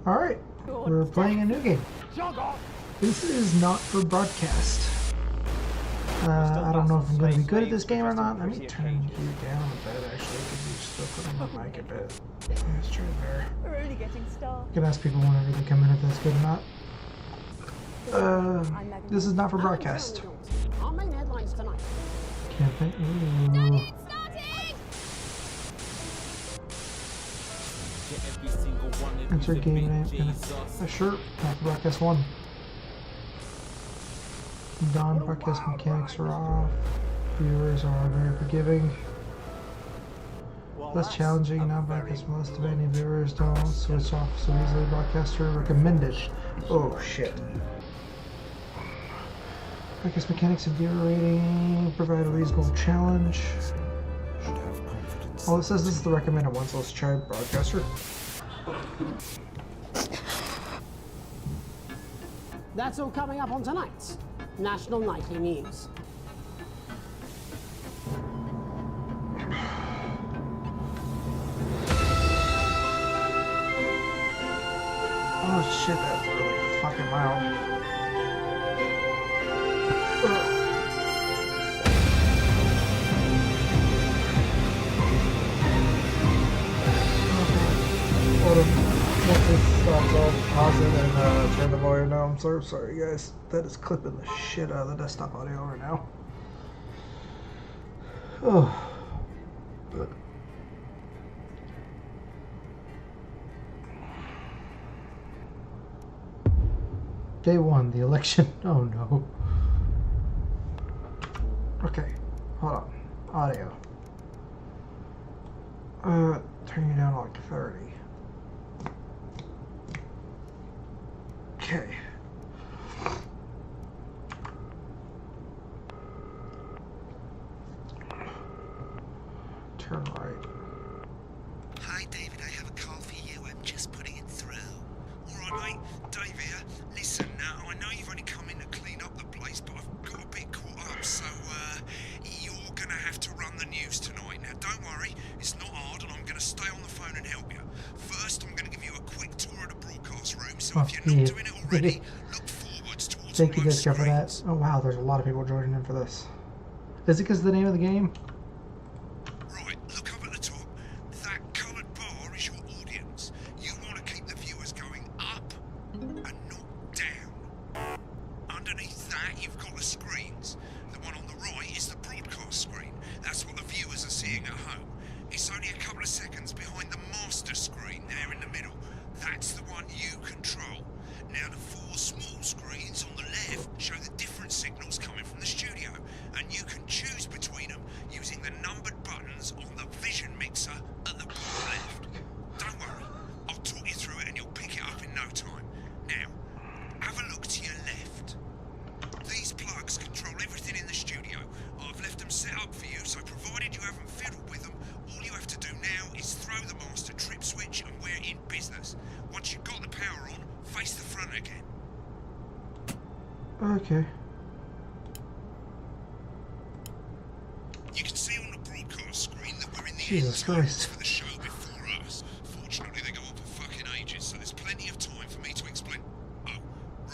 Alright, we're playing a new game. This is not for broadcast. I don't know if I'm going to be good at this game or not. Let me turn you down a bit, actually, because you're still putting on mic a bit. Let's try there. We're only getting started. You can ask people whenever they come in if that's good or not. This is not for broadcast. Our main headlines tonight. Campaign. Enter game name. Sure, not for broadcast 1. Non-broadcast mechanics are off. Viewers are very forgiving. Less challenging, non-broadcast most of any viewers don't switch off so easily. Broadcaster recommended. Oh shit. Broadcast mechanics and viewer rating provide a reasonable challenge. Well, it says this is the recommended one, so let's try broadcaster. That's all coming up on tonight's National Nightly News. Oh shit, that's really fucking loud. I'll pause it and turn the volume down. I'm sorry guys. That is clipping the shit out of the desktop audio right now. Oh. Day 1, the election. Oh no. Okay, hold on. Audio. Turn you down to like 30. Okay. Turn right. Hi David, I have a call for you. I'm just putting it through. Alright mate, Dave here. Listen, now I know you've only come in to clean up the place, but I've got a bit caught up, so you're gonna have to run the news tonight. Now don't worry, it's not hard and I'm gonna stay on the phone and help you. First, I'm gonna give you a quick tour of the broadcast room, so if you're not doing it already, look forwards towards Thank you guys for that. screens. Oh wow, there's a lot of people joining in for this. Is it because of the name of the game? Right, look up at the top. That coloured bar is your audience. You want to keep the viewers going up and not down. Underneath that, you've got the screens. The one on the right is the broadcast screen. That's what the viewers are seeing at home. It's only a couple of seconds behind the master screen there in the middle. That's the one you control. Now the 4 small screens on the left show the different signals coming from the studio, and you can choose between them using the numbered buttons on the vision mixer at the bottom left. Don't worry, I'll talk you through it and you'll pick it up in no time. Now, have a look to your left. These plugs control everything in the studio. I've left them set up for you, so provided you haven't fiddled with them, all you have to do now is throw the master trip switch and we're in business. Once you've got the power on, face the front again. Okay. You can see on the broadcast screen that we're in the Jesus end Christ. for the show before us. Fortunately, they go on for fucking ages, so there's plenty of time for me to explain. Oh,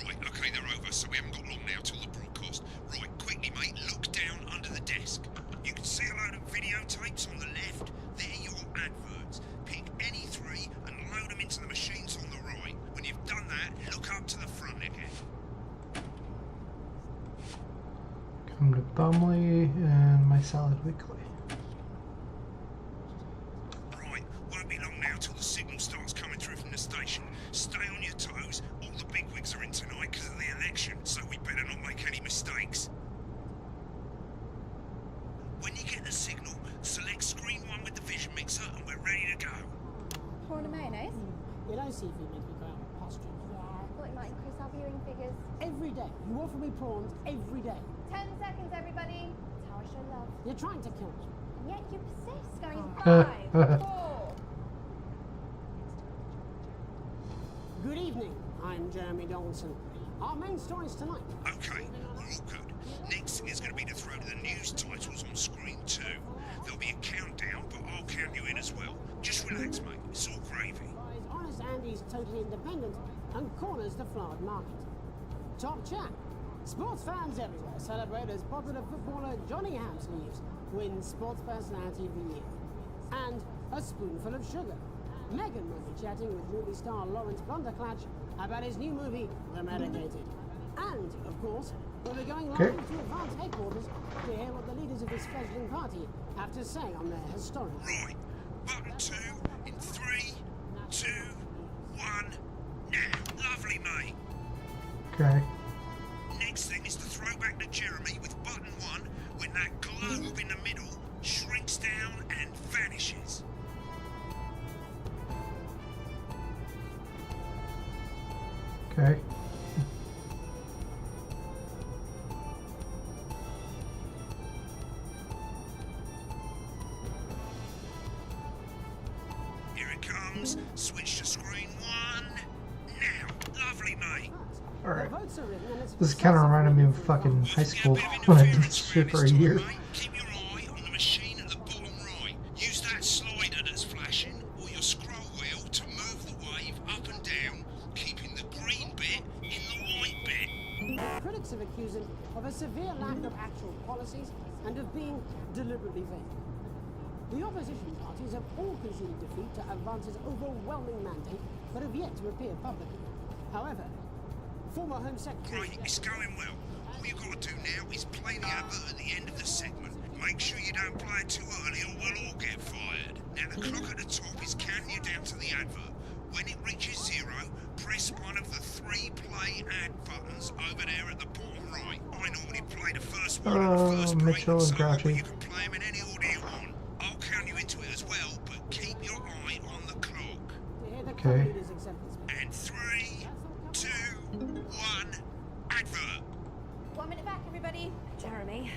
right, okay, they're over, so we haven't got long now till the broadcast. Right, quickly, mate, look down under the desk. You can see a load of videotapes on the left. They're your adverts. Pick any 3 and load them into the machines on the right. When you've done that, look up to the front again. Come to Bumley and My Salad Weekly. Right, won't be long now till the signal starts coming through from the station. Stay on your toes. All the bigwigs are in tonight because of the election, so we better not make any mistakes. When you get the signal, select screen 1 with the vision mixer and we're ready to go. Prawn and mayonnaise? You don't see if you make me go out of posture. Yeah, I thought it might increase our viewing figures. Every day. You offer me prawns every day. 10 seconds, everybody. That's how I show love. You're trying to kill me. And yet you persist. Going in 5, 4. Good evening. I'm Jeremy Donaldson. Our main stories tonight. Okay, we're all good. Next thing is going to be to throw the news titles on screen 2. There'll be a countdown, but I'll count you in as well. Just relax, mate. It's all gravy. As honest Andy's totally independent and corners the flowered market. Top chat. Sports fans everywhere celebrate as popular footballer Johnny Hamsleeves wins Sports Personality of the Year. And a spoonful of sugar. Megan will be chatting with movie star Lawrence Blunderclatch about his new movie, The Medicated. And, of course, we'll be going live to Advance headquarters to hear what the leaders of this fledgling party have to say on their historic... Right. Button 2 in 3, 2, 1, now. Lovely, mate. Okay. Next thing is to throw back to Jeremy with button 1 when that globe in the middle shrinks down and vanishes. Okay. Here it comes. Switch to screen 1. Now. Lovely, mate. Alright. The votes are in and it's This kind of reminded me of fucking high school when I did this shit for a year. Keep your eye on the machine at the bottom right. Use that slider that's flashing or your scroll wheel to move the wave up and down, keeping the green bit in the white bit. Critics have accused him of a severe lack of actual policies and of being deliberately vague. The opposition parties have all conceded defeat to Advance's overwhelming mandate, but have yet to appear publicly. However, former Home Secretary... Right, it's going well. All you've got to do now is play the advert at the end of the segment. Make sure you don't play it too early or we'll all get fired. Now the clock at the top is counting you down to the advert. When it reaches 0, press one of the 3 play ad buttons over there at the bottom right. I normally play the first one at the first Mitchell break, and Grouchy. so you can play them in any order you want. I'll count you into it as well, but keep your eye on the clock. Okay. And 3, 2, 1, advert. 1 minute back, everybody. Jeremy,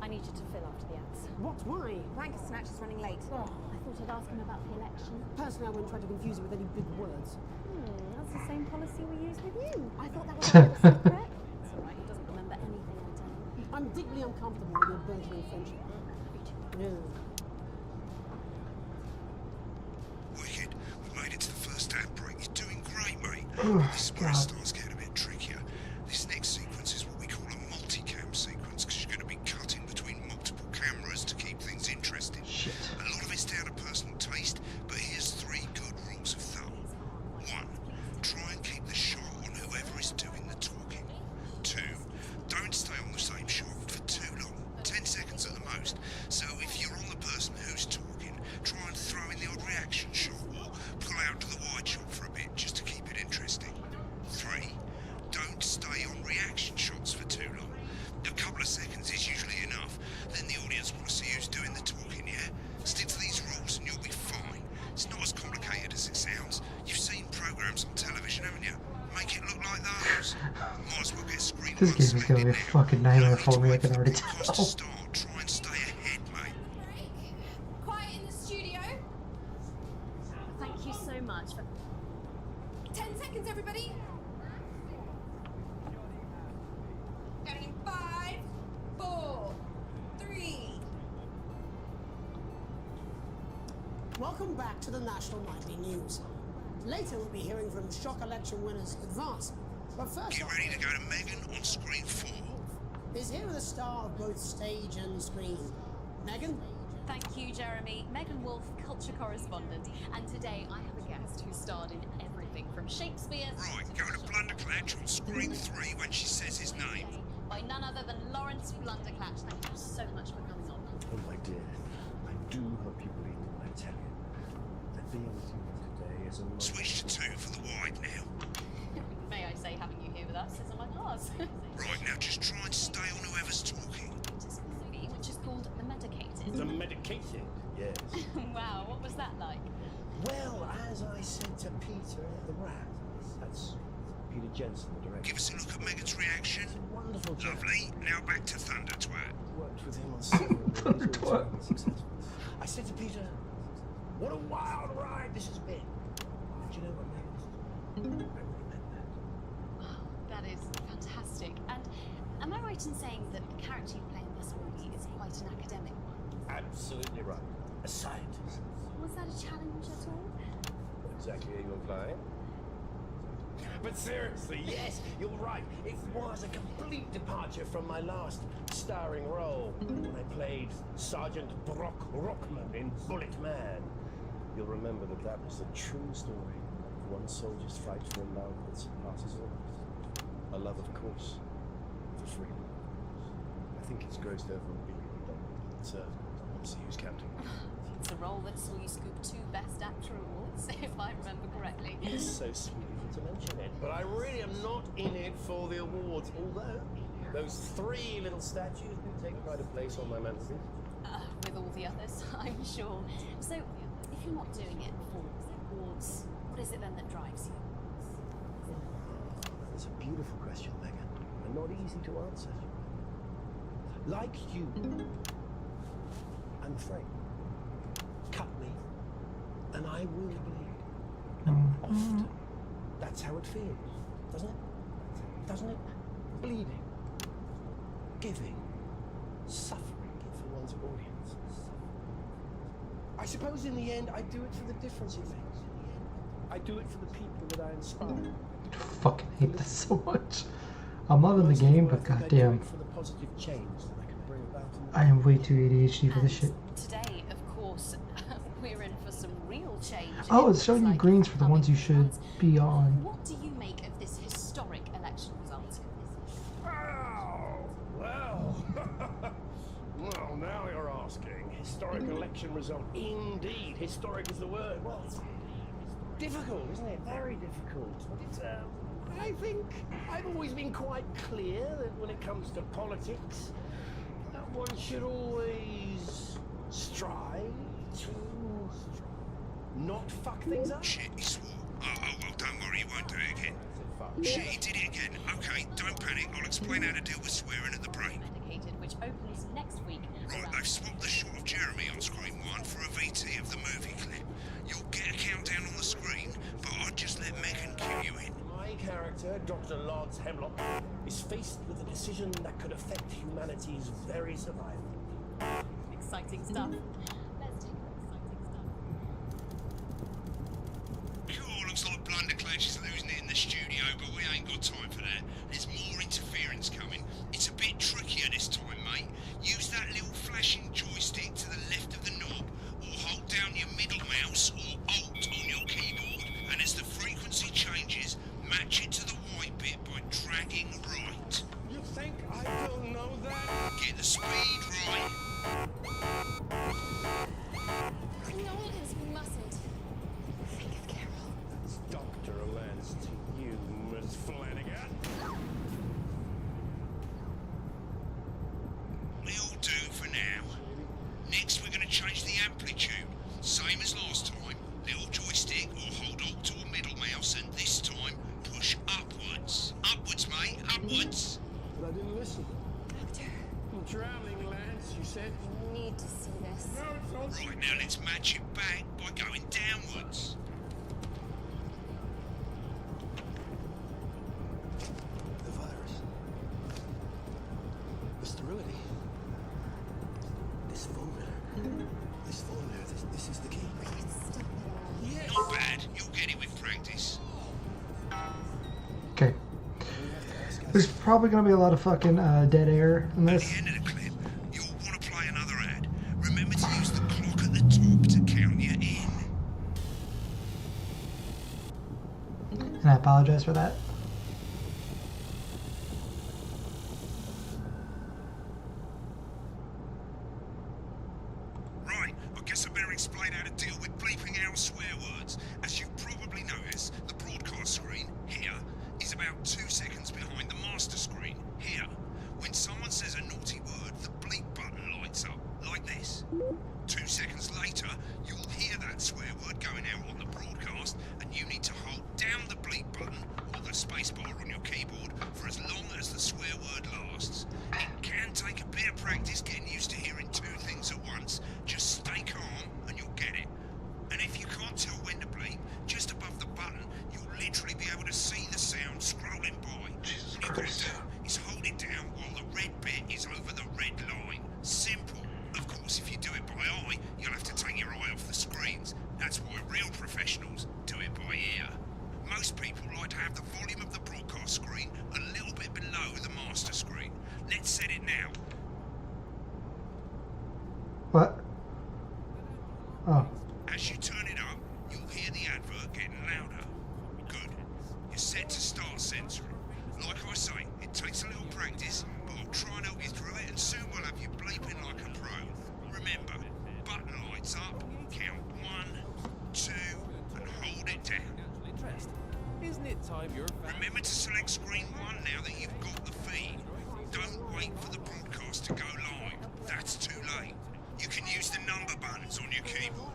I need you to fill after the ads. What? Why? Wanker Snatch is running late. Oh, I thought I'd ask him about the election. Personally, I wouldn't try to confuse it with any big words. That's the same policy we use with you. I thought that was a secret. It's all right, he doesn't remember anything I tell him. I'm deeply uncomfortable with your burgeoning friendship. No. Wicked. We made it to the first ad break. You're doing great, mate. Oh, This is where it God. starts getting a bit trickier. This next sequence is what we call a multicam sequence because you're going to be cutting between multiple cameras to keep things interesting. Shit. A lot of it's down to personal taste, but here's 3 good rules of thumb. 1. Try and keep the shot on whoever is doing the talking. 2. Don't stay on the same shot for too long, 10 seconds at the most. So if you're on the person who's talking, try and throw in the odd reaction shot or pull out to the wide shot for a bit just to keep it interesting. 3. Don't stay on reaction shots for too long. A couple of seconds is usually enough. Then the audience want to see who's doing the talking, yeah? Stick to these rules and you'll be fine. It's not as complicated as it sounds. You've seen programs on television, haven't you? Make it look like those. Might as well get screen This one game is gonna be a selected now. fucking nightmare Don't for me, I wait can for already the podcast to tell. start. Try and stay ahead, mate. Quiet in the studio. Thank you so much for... 10 seconds, everybody. Counting in 5, 4, 3. Welcome back to the National Nightly News. Later we'll be hearing from shock election winners Advance. But first Get off, ready to go to Megan on screen 4. is here the star of both stage and screen. Megan? Thank you, Jeremy. Megan Wolf, culture correspondent. And today I have a guest who starred in everything from Shakespeare... Right, go to Blunderclatch on screen 3 when she says his name. by none other than Lawrence Blunderclatch. Thank you so much for coming on. Oh, my dear, I do hope you believe in what I tell you. That being with you today is a moment... Switch to 2 for the wide now. May I say, having you here with us is on my cards. Right, now just try and stay on whoever's talking. It is a movie which is called The Medicated. The medicated, yes. Wow, what was that like? Well, as I said to Peter at the Rat, that's Peter Jensen, the director. Give us a look at Megan's reaction. He's a wonderful chap. Lovely. Now back to Thunder Twat. Worked with him on several movies, all terribly successful. I said to Peter, what a wild ride this has been. And you know what, Megan? I really meant that. Wow, that is fantastic. And am I right in saying that the character you play in this movie is quite an academic one? Absolutely right. A scientist. Was that a challenge at all? exactly are you implying? But seriously, yes, you're right. It was a complete departure from my last starring role when I played Sergeant Brock Rockman in Bullet Man. You'll remember that that was a true story of one soldier's fight for a love that surpasses all. A love, of course, for freedom. I think it's grossed over a billion. Let's see who's counting. It's a role that saw you scoop 2 Best Actor awards, if I remember correctly. It's so sweet of you to mention it, but I really am not in it for the awards, although those 3 little statues do take quite a place on my mantelpiece. With all the others, I'm sure. So, if you're not doing it for awards, what is it then that drives you? That's a beautiful question, Megan, and not easy to answer. Like you, I'm afraid. Cut me, and I will bleed. Often. That's how it feels, doesn't it? Doesn't it? Bleeding, giving, suffering for one's audience. I suppose in the end, I do it for the difference it makes. I do it for the people that I inspire. I fucking hate this so much. I'm loving the game, but goddamn, For the positive change that I can bring about in the I am way too ADHD for this shit. Today, of course, we're in for some real change. Oh, it's showing you greens for the ones you should be on. What do you make of this historic election result? Oh, well. Well, now you're asking. Historic election result. Indeed, historic is the word. Well, it's difficult, isn't it? Very difficult. But I think I've always been quite clear that when it comes to politics, one should always strive to not fuck things up. Shit, he swore. Oh, well, don't worry, he won't do it again. Shit, he did it again. Okay, don't panic. I'll explain how to deal with swearing at the break. Medicated, which opens next week. Right, they've swapped the shot of Jeremy on screen 1 for a VT of the movie clip. You'll get a countdown on the screen, but I'll just let Megan cue you in. My character, Dr. Lance Hemlock, is faced with a decision that could affect humanity's very survival. Exciting stuff. Let's take exciting stuff. Cool, looks like Blunderclash is losing it in the studio, but we ain't got time for that. There's more interference coming. It's a bit trickier this time, mate. Use that little flashing joystick to the left of the knob, or hold down your middle mouse or Alt on your keyboard, and as the frequency changes, match it to the white bit by dragging right. You think I don't know that? Get the speed right. The audience mustn't think of Carol. That's Dr. Lance to you, Miss Flanagan. It'll do for now. Next, we're going to change the amplitude. Same as last time. Little joystick or hold Alt or middle mouse, and this time push upwards. Upwards, mate. Upwards. But I didn't listen. Doctor, I'm drowning, Lance, you said. I need to see this. No, it's not. Right, now let's match it back by going downwards. The virus. The sterility. This folder. This is the key. Yes. Not bad. You'll get it with practice. Okay. There's probably gonna be a lot of fucking dead air in At this. the end of the clip, you'll want to play another ad. Remember to use the clock at the top to count you in. And I apologize for that. Right, I guess I better explain how to deal with bleeping out swear words. As you've probably noticed, the broadcast screen, here, is about 2 seconds behind the master screen, here. When someone says a naughty word, the bleep button lights up, like this. 2 seconds later, you'll hear that swear word going out on the broadcast, and you need to hold down the bleep button, or the spacebar on your keyboard, for as long as the swear word lasts. It can take a bit of practice getting used to hearing 2 things at once. Just stay calm and you'll get it. And if you can't tell when to bleep, just above the button, you'll literally be able to see the sound scrolling by. Jesus All you've got to Christ. do is hold it down while the red bit is over the red line. Simple. Of course, if you do it by eye, you'll have to take your eye off the screens. That's why real professionals do it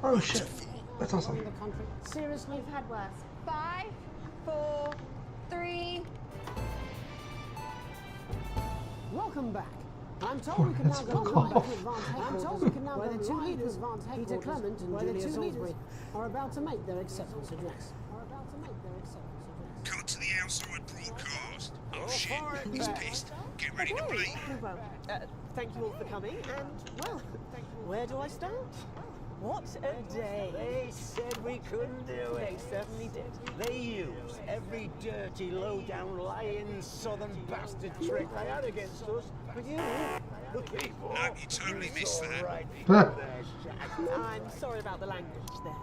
Oh shit. That's awesome. The country. Seriously? We've had worse. 5, 4, 3. Welcome back. I'm told we can now go live to Advanced Headquarters, where the two leaders, Peter Clement and Julia Salisbury, are about to make their acceptance address. Cut to the outside broadcast. Oh shit, he's pissed. Get ready to bleed. Well, thank you all for coming, and, well, where do I start? What a day. They said we couldn't do They it. certainly did. They used every dirty, low-down, lying southern bastard trick they had against us. But you, the people, No, you totally missed saw that. right Huh. through their shack. I'm sorry about the language there.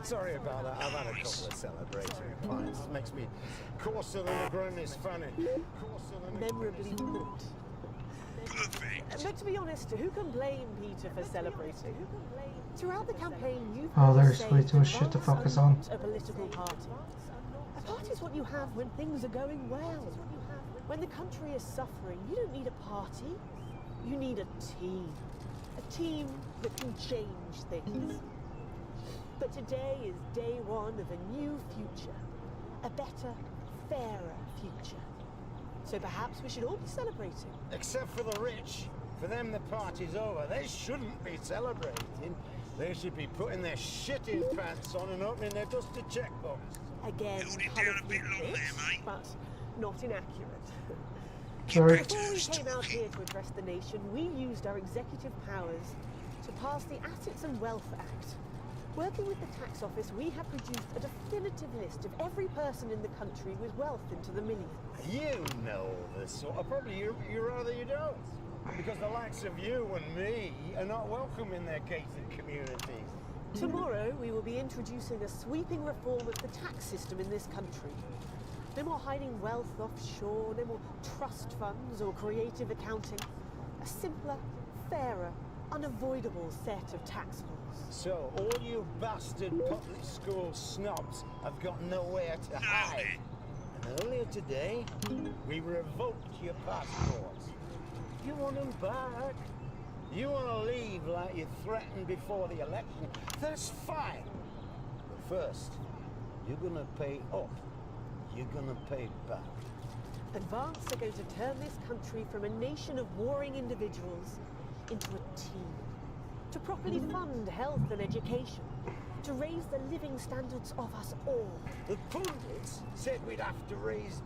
Sorry about that. I've had a couple of celebratory pints. Makes me coarser than a grown-is fanny. Coarser than a Memorably good. Perfect. But to be honest, who can blame Peter for celebrating? Throughout the campaign, you've Oh, heard us there's say way too much shit to Advance focus are on. not a political party. A party is what you have when things are going well. When the country is suffering, you don't need a party. You need a team. A team that can change things. But today is day one of a new future. A better, fairer future. So perhaps we should all be celebrating. Except for the rich. For them, the party's over. They shouldn't be celebrating. They should be putting their shitting pants on and opening their dusty checkbooks. Again, Held it down a bit colourfully long there, rich, mate. but not inaccurate. Sorry. Before we came out here to address the nation, we used our executive powers to pass the Assets and Wealth Act. Working with the tax office, we have produced a definitive list of every person in the country with wealth into the millions. You know this sort of probably you rather you don't. Because the likes of you and me are not welcome in their gated communities. Tomorrow, we will be introducing a sweeping reform of the tax system in this country. No more hiding wealth offshore, no more trust funds or creative accounting. A simpler, fairer, unavoidable set of tax laws. So all you bastard public school snobs have got nowhere to hide. And earlier today, we revoked your passports. You want them back? You want to leave like you threatened before the election? That's fine. But first, you're gonna pay up. You're gonna pay back. Advance are going to turn this country from a nation of warring individuals into a team. To properly fund health and education. To raise the living standards of us all. The pundits said we'd have to raise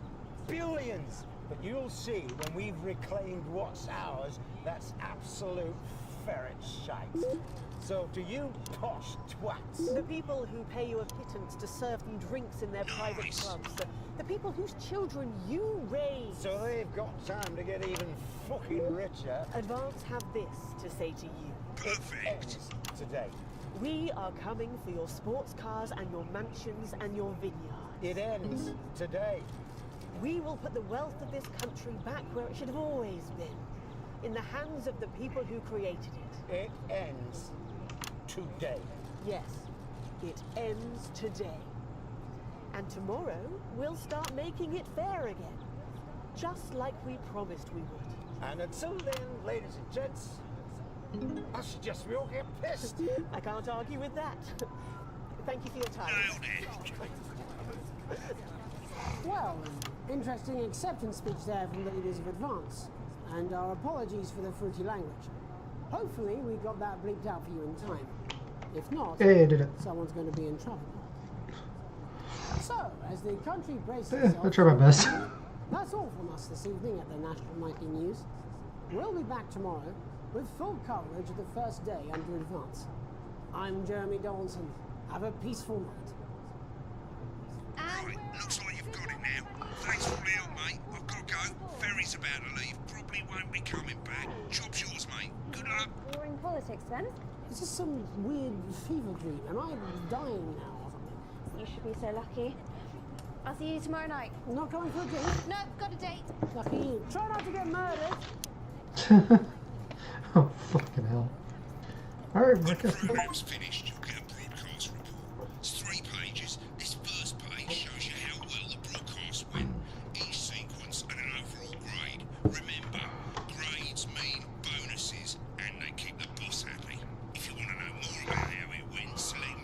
billions. But you'll see when we've reclaimed what's ours, that's absolute ferret shite. So to you posh twats, The people who pay you a pittance to serve them drinks in their private clubs. The people whose children you raise. so they've got time to get even fucking richer. Advance have this to say to you. Perfect. Ends today. We are coming for your sports cars and your mansions and your vineyards. It ends today. We will put the wealth of this country back where it should have always been. In the hands of the people who created it. It ends today. Yes, it ends today. And tomorrow, we'll start making it fair again. Just like we promised we would. And until then, ladies and gents, I suggest we all get pissed. I can't argue with that. Thank you for your time. Nailed it. Well, interesting acceptance speech there from the leaders of Advance. And our apologies for the fruity language. Hopefully we got that bleeped out for you in time. If not, Yeah, I did it. someone's going to be in trouble. So, as the country braces I'll itself, try my best. that's all from us this evening at the National Nightly News. We'll be back tomorrow with full coverage of the first day under Advance. I'm Jeremy Donaldson. Have a peaceful night. Right, looks like you've got it now. Thanks for all the help, mate. I've got to go. Ferry's about to leave. Probably won't be coming back. Job's yours, mate. Good luck. Boring politics then? Is this some weird fever dream? Am I dying now or something? You should be so lucky. I'll see you tomorrow night. Not coming for a drink? No, got a date. Lucky you. Try not to get murdered. Oh, fucking hell. Alright, broadcast. Program's finished. You'll get a broadcast report. It's 3 pages. This first page shows you how well the broadcast went. Each sequence and an overall grade. Remember, grades mean bonuses and they keep the boss happy. If you want to know more about how it went, select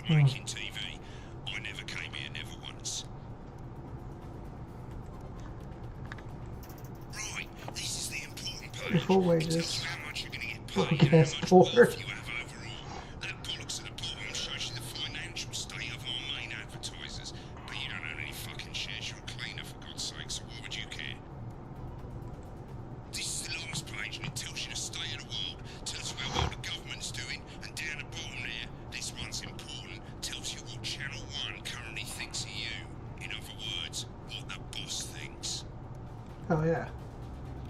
making TV. I never came here, never once. Right, this is the important page. Before It wages. tells you how much you're going to get paid and Broadcast how much for. wealth you have overall. That bollocks at the bottom shows you the financial state of our main advertisers. But you don't own any fucking shares, you're a cleaner for God's sake, so why would you care? This is the last page and it tells you the state of the world, tells you how well the government's doing, and down the bottom there, this one's important, tells you what Channel 1 currently thinks of you. In other words, what the boss thinks. Oh yeah.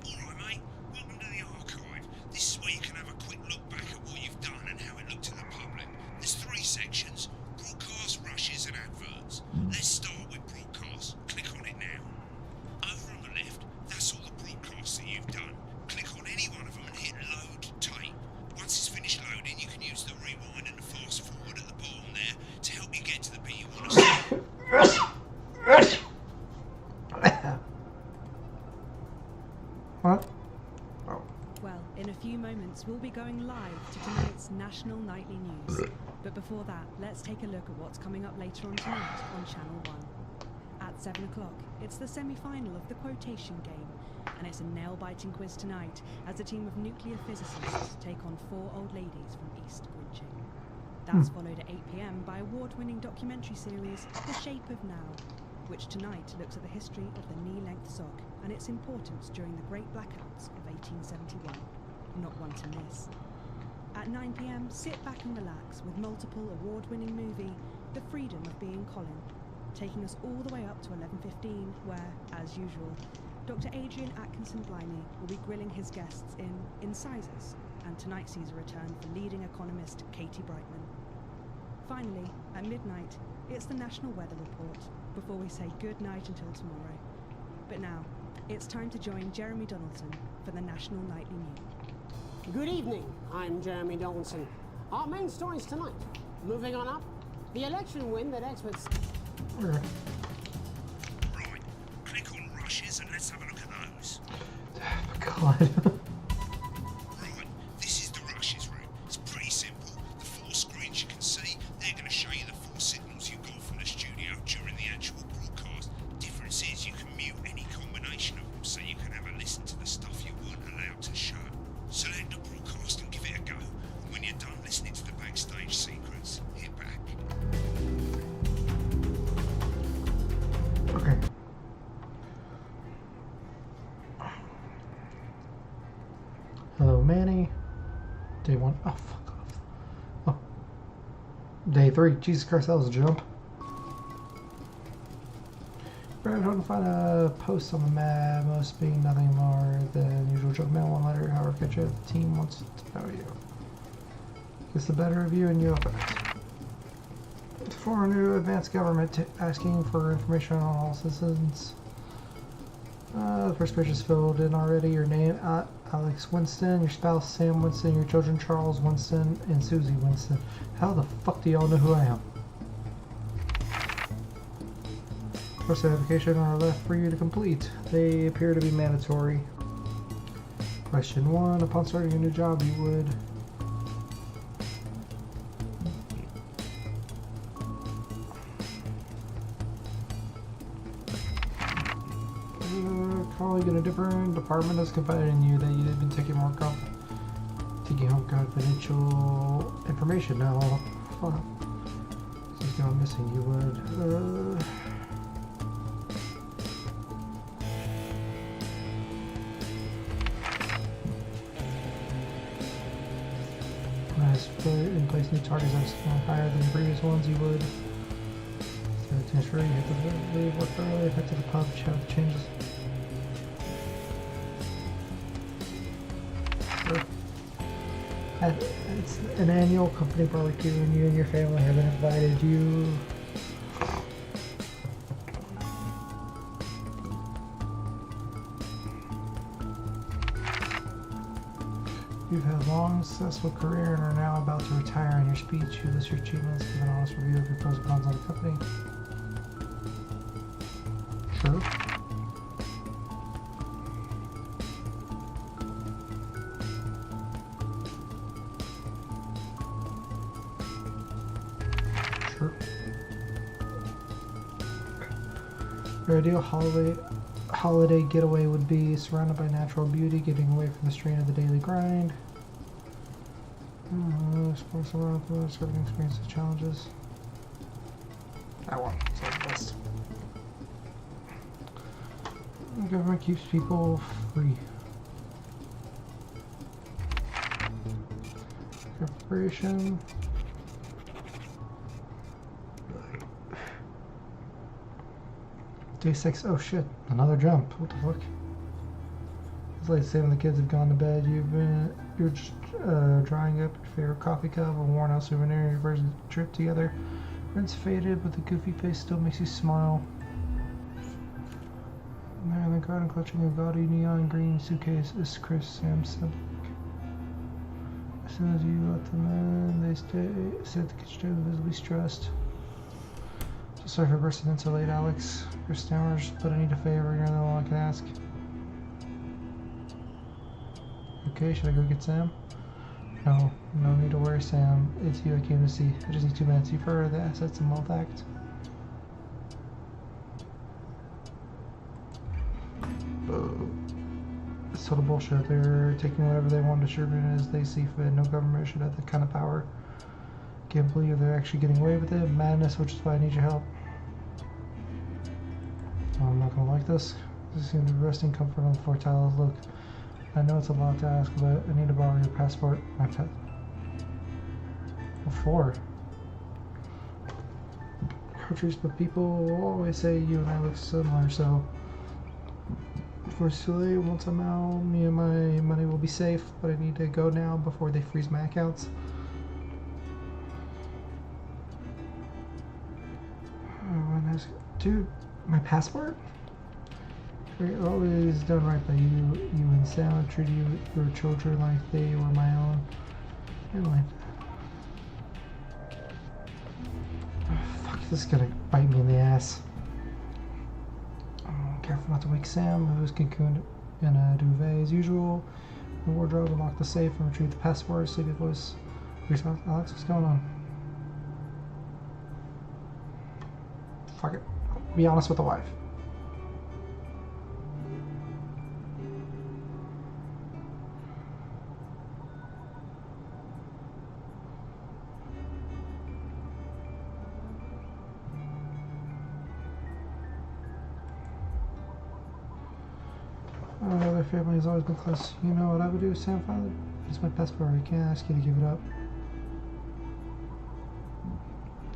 Alright mate, welcome to the archive. This is where you can have a quick look back at what you've done and how it looked to the public. There's 3 sections: broadcast, rushes and adverts. Let's start with broadcast. Click on it now. Over on the left, that's all the broadcasts that you've done. Click on any one of them and hit load tape. Once it's finished loading, you can use the rewind and the fast forward at the bottom there to help you get to the bit you want to see. What? Oh. Well, in a few moments, we'll be going live to tonight's national nightly news. But before that, let's take a look at what's coming up later on tonight on Channel 1. At 7 o'clock, it's the semi-final of the quotation game, and it's a nail-biting quiz tonight as a team of nuclear physicists take on 4 old ladies from East Gwynching. That's followed at 8 p.m. by award-winning documentary series The Shape of Now, which tonight looks at the history of the knee-length sock and its importance during the Great Blackouts of 1871. Not one to miss. At 9 p.m, sit back and relax with multiple award-winning movie The Freedom of Being Colin, taking us all the way up to 11:15, where, as usual, Dr. Adrian Atkinson Blimey will be grilling his guests in Incisors, and tonight sees a return for leading economist Katie Brightman. Finally, at midnight, it's the National Weather Report, before we say good night until tomorrow. But now, it's time to join Jeremy Donaldson for the National Nightly News. Good evening, I'm Jeremy Donaldson. Our main stories tonight. Moving on up, the election win that experts... Okay. Right, click on rushes and let's have a look at those. God. Right, this is the rushes route. It's pretty simple. The 4 screens you can see, they're going to show you the 4 signals you got from the studio during the actual broadcast. Difference is you can mute any combination of them, so you can have a listen to the stuff you weren't allowed to show. Select the broadcast and give it a go. When you're done listening to the backstage secrets, hit back. Okay. Hello, Manny. Day 1. Oh, fuck off. Oh. Day 3. Jesus Christ, that was a jump. We're trying to find a post on the map, most being nothing more than usual joke mail, 1 letter, however, catch up. The team wants to know you. Gets the better of you and you open it. For a new advanced government asking for information on all citizens. The first page is filled in already. Your name, Alex Winston, your spouse, Sam Winston, your children, Charles Winston, and Susie Winston. How the fuck do y'all know who I am? First application are left for you to complete. They appear to be mandatory. Question 1. Upon starting a new job, you would... colleague in a different department has confided in you that you have been taking home confidential information. Now, hold on. This is going missing. You would. As put in place new targets that are higher than the previous ones, you would. Transfer. You have to leave work early. Head to the pub. Chat the changes. It's an annual company barbecue and you and your family have invited you. You've had a long, successful career and are now about to retire. In your speech, you list your achievements, give an honest review of your pros and cons on the company. Sure. Your ideal holiday getaway would be surrounded by natural beauty, getting away from the strain of the daily grind. Sports around the serving experiences, challenges. That one sounds the best. The government keeps people free. Preparation. Day 6. Oh shit! Another jump. What the fuck? It's like saving the kids have gone to bed. You're just drying up your favorite coffee cup, a worn out souvenir, your first trip together. Friends faded, but the goofy face still makes you smile. There in the garden, clutching a gaudy neon green suitcase, is Chris, Sam's sibling. As soon as you let them in, they sit at the kitchen table visibly stressed. So sorry for bursting in so late, Alex. Chris stammers, but I need a favor. You're the only one I can ask. Okay, should I go get Sam? No need to worry, Sam. It's you I came to see. I just need 2 minutes. You've heard of the Assets and Wealth Act. It's total bullshit. They're taking whatever they want, distributing it as they see fit. No government should have that kind of power. Can't believe they're actually getting away with it. Madness, which is why I need your help. Oh, I'm not gonna like this. This seems to be resting comfort on the 4 tiles. Look, I know it's a lot to ask, but I need to borrow your passport. My pet. What for? Countries, but people always say you and I look similar, so fortunately, once I'm out, me and my money will be safe, but I need to go now before they freeze my accounts. Dude, my passport? You're always done right by you. You and Sam treat your children like they were my own. Anyway. Oh, fuck, this is gonna bite me in the ass. Careful not to wake Sam, who is cocooned in a duvet as usual. The wardrobe, unlock the safe, and retrieve the passport. Sleepy voice. Alex, what's going on? Fuck it. Be honest with the wife. Their family has always been close. You know what I would do, Sam, father? It's my passport. I can't ask you to give it up.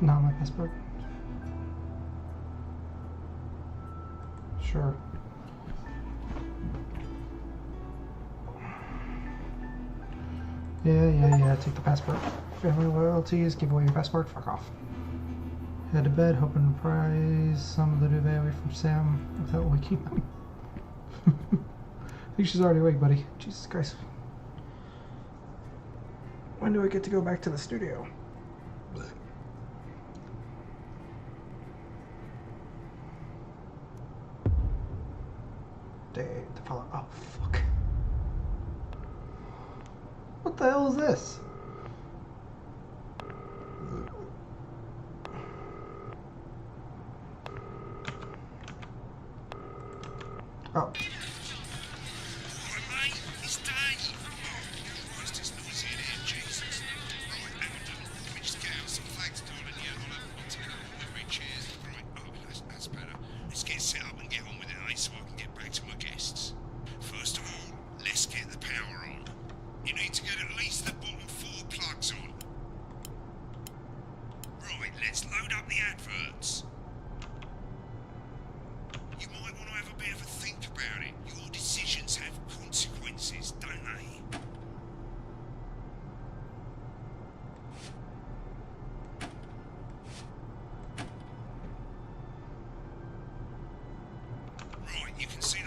Not my passport. Sure. Yeah, take the passport. Family loyalties, give away your passport, fuck off. Head to bed, hoping to prize some of the duvet away from Sam without waking him. I think she's already awake, buddy. Jesus Christ. When do I get to go back to the studio? The fellow. Oh, fuck. What the hell is this? Oh.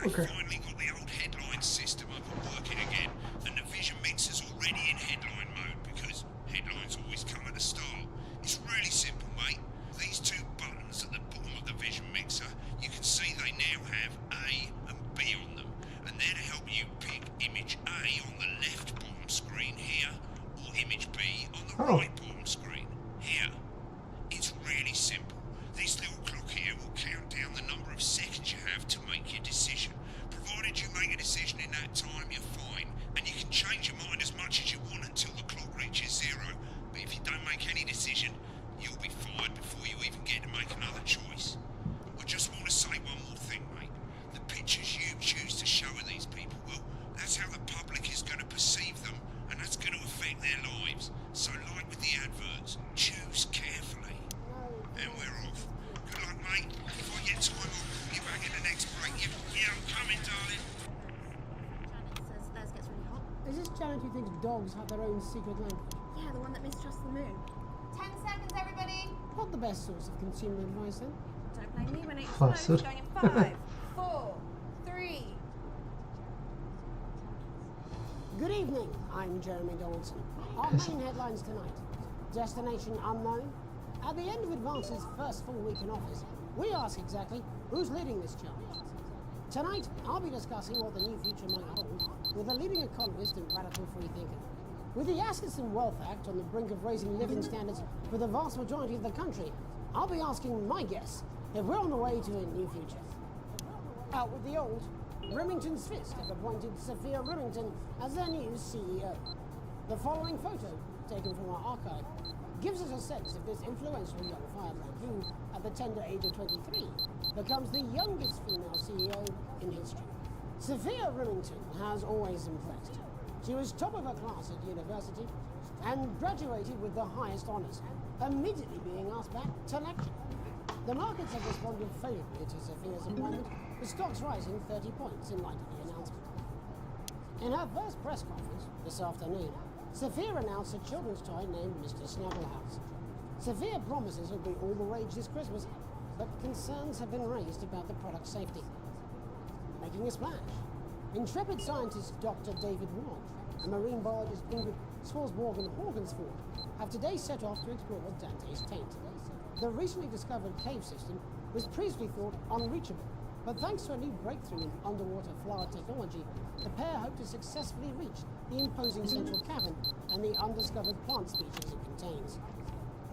Okay. Finally got the old headline system up and working again, and the vision mixer's already in headline mode because headlines always come at the start. It's really simple, mate. These 2 buttons at the bottom of the vision mixer, you can see they now have A and B on them, and they're to help you pick image A on the left bottom screen here, or image B on the right bottom screen here. It's really simple. This little clock here will count down the number of seconds that time, you're fine. And you can change your mind as much as you want until the clock reaches 0. But if you don't make any decision, you'll be fired before you even get to make another choice. I just want to say one more thing, mate. The pictures you choose to show of these people, well, that's how the public is going to perceive them, and that's going to affect their lives. So like with the adverts, choose carefully. And we're off. Good luck, mate. If I get time, I'll call you back in the next break. Yeah, I'm coming, darling. Janet says theirs gets really hot. Is this Janet who thinks dogs have their own secret language? Yeah, the one that mistrusts the moon. 10 seconds, everybody. Not the best source of consumer advice, then. Don't blame me when it Placid. explodes. Going in 5, 4, 3. Good evening, I'm Jeremy Donaldson. Our main headlines tonight. Destination unknown. At the end of Advance's first full week in office, we ask exactly who's leading this charge. Tonight, I'll be discussing what the new future might hold with a leading economist and radical free thinker. With the Assets and Wealth Act on the brink of raising living standards for the vast majority of the country, I'll be asking my guess if we're on the way to a new future. Out with the old, Remington's Fist have appointed Sophia Remington as their new CEO. The following photo, taken from our archive, gives us a sense of this influential young firebrand who, at the tender age of 23, becomes the youngest female CEO in history. Sophia Remington has always impressed. She was top of her class at university and graduated with the highest honours, immediately being asked back to lecture. The markets have responded favourably to Sophia's appointment, with stocks rising 30 points in light of the announcement. In her first press conference this afternoon, Sophia announced a children's toy named Mr. Snugglehouse. Sophia promises it'll be all the rage this Christmas, but concerns have been raised about the product's safety. Making a splash, intrepid scientist Dr. David Wong and marine biologist Ingrid Swarsborg-Horgensford have today set off to explore Dante's taint. The recently discovered cave system was previously thought unreachable, but thanks to a new breakthrough in underwater flower technology, the pair hope to successfully reach the imposing central cavern and the undiscovered plant species it contains.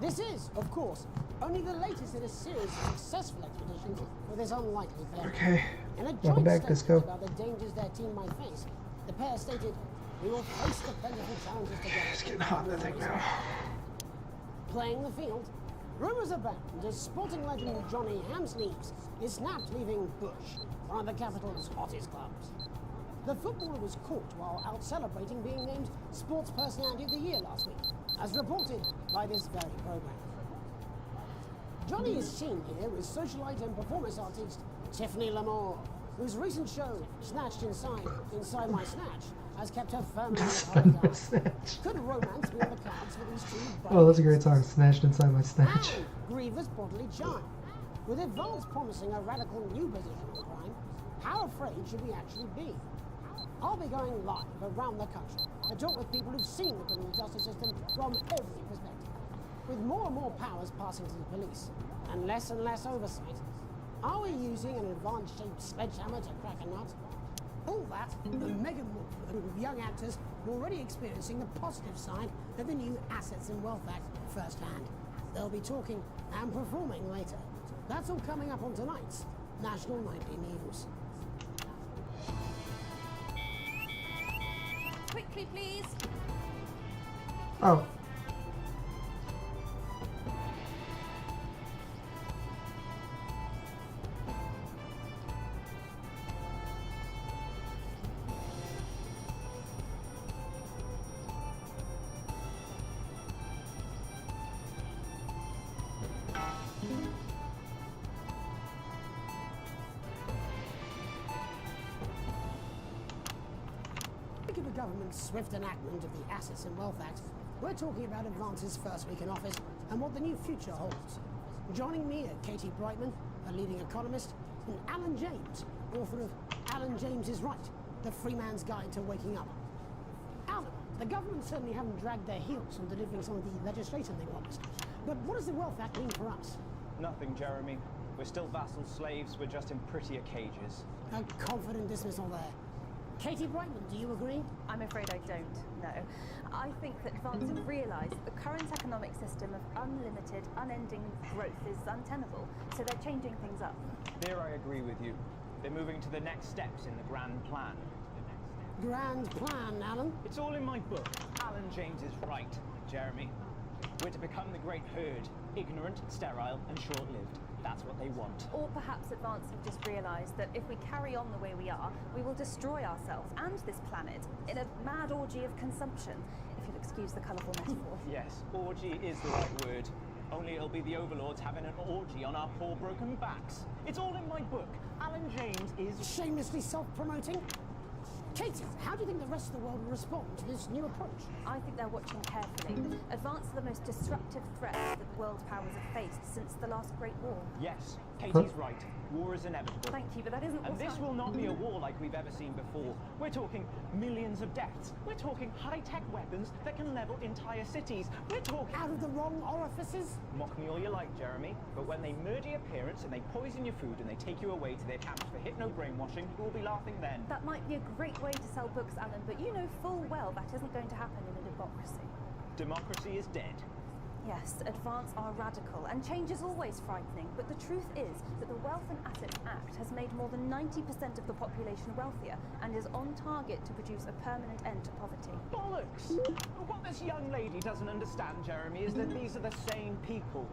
This is, of course, only the latest in a series of successful expeditions for this unlikely pair. Okay. In a Welcome joint back, Disco. statement about the dangers their team might face, the pair stated, "We will face the plentiful challenges together." It's getting hot in the thing now. Playing the field, rumours abound as sporting legend Johnny Hamsleeves is snapped leaving Bush, one of the capital's hottest clubs. The footballer was caught while out celebrating being named Sports Personality of the Year last week, as reported by this very programme. Johnny is seen here with socialite and performance artist Tiffany Lamore, whose recent show, Snatched Inside My Snatch, has kept her firmly in the public eye. Could romance be on the cards for these two? Oh, that's a great song. Snatched Inside My Snatch. And grievous bodily charm. With Advance promising a radical new position on crime, how afraid should we actually be? I'll be going live around the country to talk with people who've seen the criminal justice system from every perspective. With more and more powers passing to the police and less oversight, are we using an Advance-shaped sledgehammer to crack a nut? All that, the mega movement of young actors already experiencing the positive side of the new Assets and Wealth Act firsthand. They'll be talking and performing later. That's all coming up on tonight's National Nightly News. Quickly, please. Oh. Speaking of the government's swift enactment of the Assets and Wealth Act, we're talking about Advance's first week in office and what the new future holds. Joining me are Katie Brightman, a leading economist, and Alan James, author of Alan James is Right, The Free Man's Guide to Waking Up. Alan, the government certainly haven't dragged their heels on delivering some of the legislation they promised. But what does the Wealth Act mean for us? Nothing, Jeremy. We're still vassal slaves, we're just in prettier cages. A confident dismissal there. Katie Brightman, do you agree? I'm afraid I don't, no. I think that Advance have realised that the current economic system of unlimited, unending growth is untenable, so they're changing things up. Here I agree with you. They're moving to the next steps in the grand plan. Grand plan, Alan. It's all in my book. Alan James is right, Jeremy. We're to become the great herd. Ignorant, sterile, and short-lived. That's what they want. Or perhaps Advance have just realised that if we carry on the way we are, we will destroy ourselves and this planet in a mad orgy of consumption, if you'll excuse the colourful metaphor. Yes, orgy is the right word. Only it'll be the overlords having an orgy on our poor broken backs. It's all in my book. Alan James is... Shamelessly self-promoting? Katie, how do you think the rest of the world will respond to this new approach? I think they're watching carefully. Advance are the most disruptive threats that the world powers have faced since the last Great War. Yes, Katie's right. War is inevitable. Thank you, but that isn't And this will not be a war like we've ever seen before. We're talking millions of deaths. We're talking high-tech weapons that can level entire cities. We're talking... Out of the wrong orifices? Mock me all you like, Jeremy, but when they murder your parents and they poison your food and they take you away to their camps for hypno-brainwashing, we'll be laughing then. That might be a great way to sell books, Alan, but you know full well that isn't going to happen in a democracy. Democracy is dead. Yes, Advance are radical, and change is always frightening, but the truth is that the Wealth and Assets Act has made more than 90% of the population wealthier and is on target to produce a permanent end to poverty. Bollocks! What this young lady doesn't understand, Jeremy, is that these are the same people.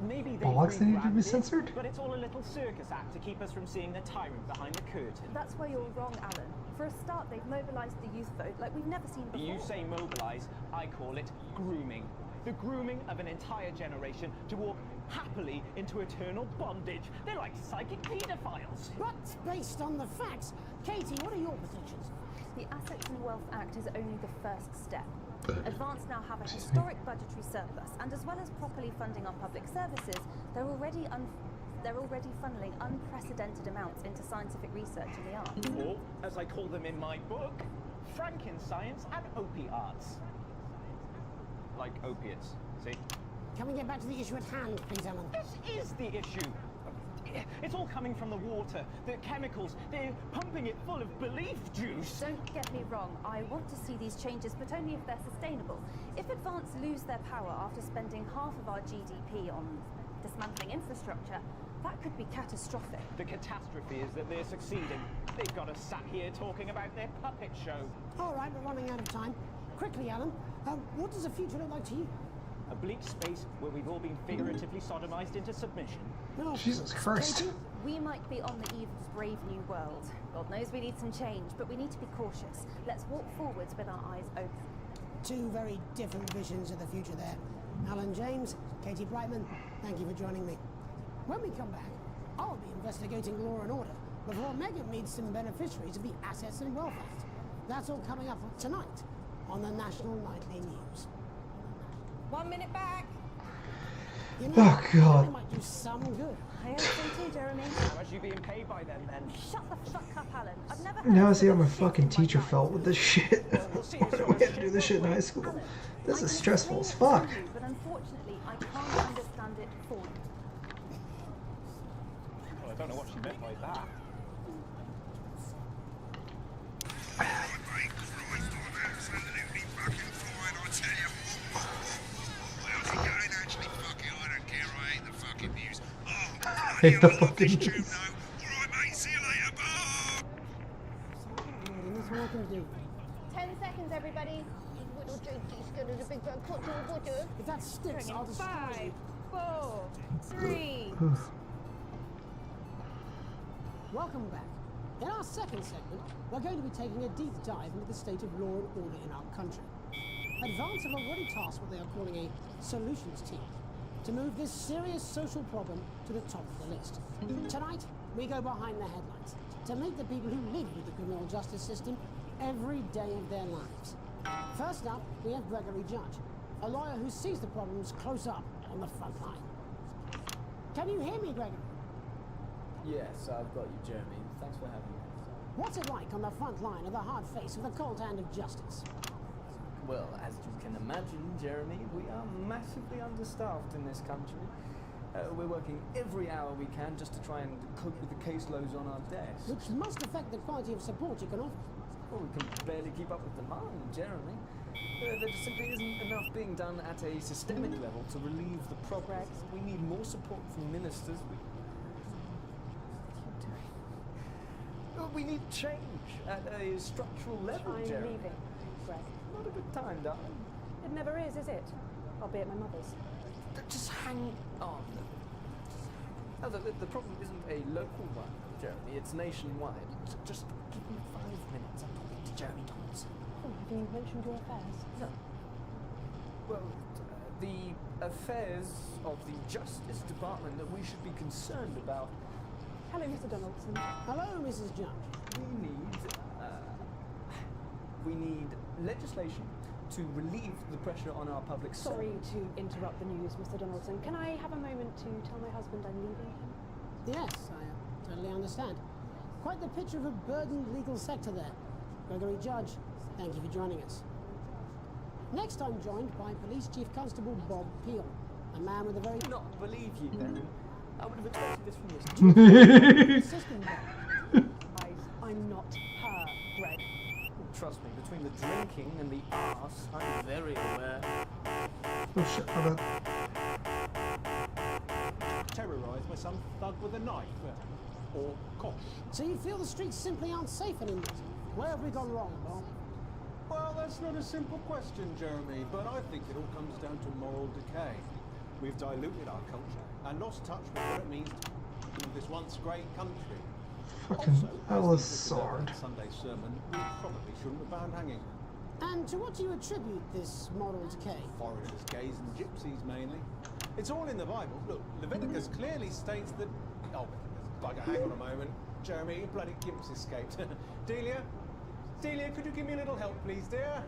Maybe they Bollocks, they need to be rebranded, censored? but it's all a little circus act to keep us from seeing the tyrant behind the curtain. That's where you're wrong, Alan. For a start, they've mobilised the youth vote like we've never seen before. You say mobilise, I call it grooming. The grooming of an entire generation to walk happily into eternal bondage. They're like psychic paedophiles. But based on the facts, Katie, what are your predictions? The Assets and Wealth Act is only the first step. Advance now have a historic budgetary surplus, and as well as properly funding our public services, they're already funneling unprecedented amounts into scientific research in the arts. Or, as I call them in my book, Frankenscience and opiates. Like opiates, see? Can we get back to the issue at hand, please, Alan? This is the issue. It's all coming from the water, the chemicals. They're pumping it full of belief juice. Don't get me wrong, I want to see these changes, but only if they're sustainable. If Advance lose their power after spending half of our GDP on dismantling infrastructure, that could be catastrophic. The catastrophe is that they're succeeding. They've got us sat here talking about their puppet show. All right, we're running out of time. Quickly, Alan, what does the future look like to you? A bleak space where we've all been figuratively sodomized into submission. No. Jesus Christ. Katie, we might be on the eve of a brave new world. God knows we need some change, but we need to be cautious. Let's walk forwards with our eyes open. Two very different visions of the future there. Alan James, Katie Brightman, thank you for joining me. When we come back, I'll be investigating law and order before Megan meets some beneficiaries of the Assets and Wealth Act. That's all coming up tonight on the National Nightly News. 1 minute back. You know, Oh, God. They might do some good. I hope so too, Jeremy. How much are you being paid by them, then? Shut the fuck up, Alan. I've never heard Now I see how of my a shit fucking like teacher that. felt with this shit. We had to do this shit in high school. Alan, This I is can stressful as explain it fuck. to you, but unfortunately, I can't understand it for you. Well, I don't know what she meant by that. Absolutely fucking fine, I tell you. How's it going? Actually, fuck it, I don't care. I hate the fucking news. Oh, Hate the I love this fucking tune, news. though. All right, mate. See you later. Bye. That's what I can do. 10 seconds, everybody. Little Jakey's got a big bag pot of water. If that sticks, I'll destroy 5, you. 4, 3. Welcome back. In our second segment, we're going to be taking a deep dive into the state of law and order in our country. Advance have already tasked what they are calling a solutions team to move this serious social problem to the top of the list. Tonight, we go behind the headlines to meet the people who live with the criminal justice system every day of their lives. First up, we have Gregory Judge, a lawyer who sees the problems close up on the front line. Can you hear me, Gregory? Yes, I've got you, Jeremy. Thanks for having me. What's it like on the front line of the hard face of the cold hand of justice? Well, as you can imagine, Jeremy, we are massively understaffed in this country. We're working every hour we can just to try and cope with the caseloads on our desks. Which must affect the quality of support you can offer. Well, we can barely keep up with demand, Jeremy. There just simply isn't enough being done at a systemic level to relieve the problem. We need more support from ministers. we need change at a structural level, I'm Jeremy. leaving, Greg. Not a good time, darling. It never is it? I'll be at my mother's. Just hang on. No, the problem isn't a local one, Jeremy. It's nationwide. Just give me 5 minutes. I'm talking to Jeremy Donaldson. Oh, have you mentioned your affairs? No. Well, the affairs of the Justice Department that we should be concerned about. Hello, Mr. Donaldson. Hello, Mrs. Judge. We need legislation to relieve the pressure on our public Sorry servants. to interrupt the news, Mr. Donaldson. Can I have a moment to tell my husband I'm leaving him? Yes, I totally understand. Quite the picture of a burdened legal sector there. Gregory Judge, thank you for joining us. Next, I'm joined by Police Chief Constable Bob Peel, a man with a very... Not believe you, then. I would have expected this from you. Assistant Bob. I'm not her, Greg. Trust me, between the drinking and the arse, I'm very aware. Oh shit, how about... Terrorise by some thug with a knife. Or kosh. So you feel the streets simply aren't safe anymore? Where have we gone wrong, Bob? Well, that's not a simple question, Jeremy, but I think it all comes down to moral decay. We've diluted our culture and lost touch with what it means to be this once great country. Fucking Ellis Steve took Sword. that Sunday sermon, we probably shouldn't have banned hanging. And to what do you attribute this moral decay? Foreigners, gays and gypsies mainly. It's all in the Bible. Look, Leviticus clearly states that... Oh, bugger, hang on a moment. Jeremy, your bloody gimp's escaped. Delia? Delia, could you give me a little help, please, dear?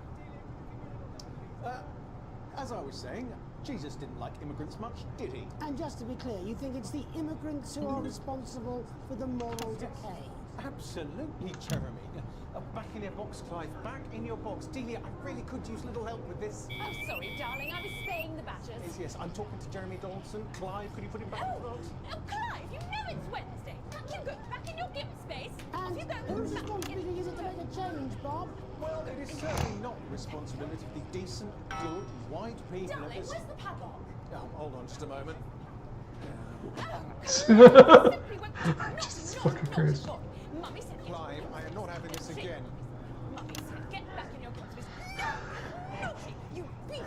As I was saying, Jesus didn't like immigrants much, did he? And just to be clear, you think it's the immigrants who are responsible for the moral decay? Absolutely, Jeremy. Back in your box, Clive. Back in your box. Delia, I really could use a little help with this. Oh, sorry, darling. I was spaying the badgers. Yes, I'm talking to Jeremy Donaldson. Clive, could you put him back in the box? Oh, Clive, you know it's Wednesday. You go back in your gimp space. And you go whose back responsibility is it to make a change, Bob? Well, it is certainly not the responsibility of the decent, good, white people of Darling, this... where's the padlock? Oh, hold on just a moment. Jesus fucking Christ. Mummy said Clive, I am not having this again. Mummy said get back in your gimp space. No, you beast.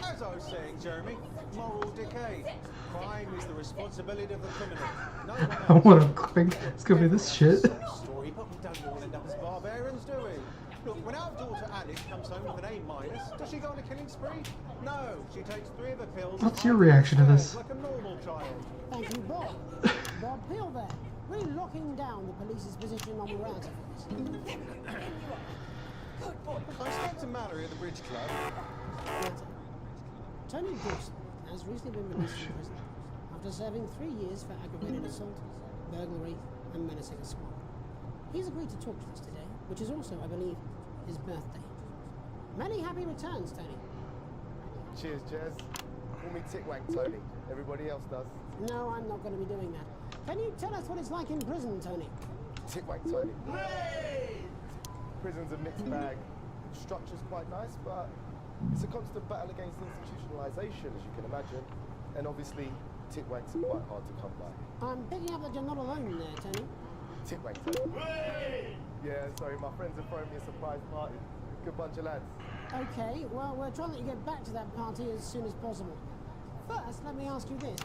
As I was saying, Jeremy, moral decay. Crime is the responsibility of the criminal. No one else. I want to click. It's gonna be this shit. Story, but we don't all end up as barbarians, do we? Look, when our daughter Alice comes home with an A-, does she go on a killing spree? No, she takes 3 of the pills. What's your reaction to this? Like a normal child. Thank you, Bob. Bob Peel there. Really locking down the police's position on morality. I spoke to Mallory at the Bridge Club. Tony Dawson has recently been released from prison after serving 3 years for aggravated assault, burglary, and menacing a squad. He's agreed to talk to us today, which is also, I believe, his birthday. Many happy returns, Tony. Cheers, Jez. Call me Tickwank Tony. Everybody else does. No, I'm not going to be doing that. Can you tell us what it's like in prison, Tony? Tickwank Tony. Prison's a mixed bag. Structure's quite nice, but it's a constant battle against institutionalization, as you can imagine. And obviously, Tickwanks are quite hard to come by. I'm picking up that you're not alone there, Tony. Tickwank Tony. Yeah, sorry, my friends are throwing me a surprise party. Good bunch of lads. Okay, well, we're trying to let you get back to that party as soon as possible. First, let me ask you this.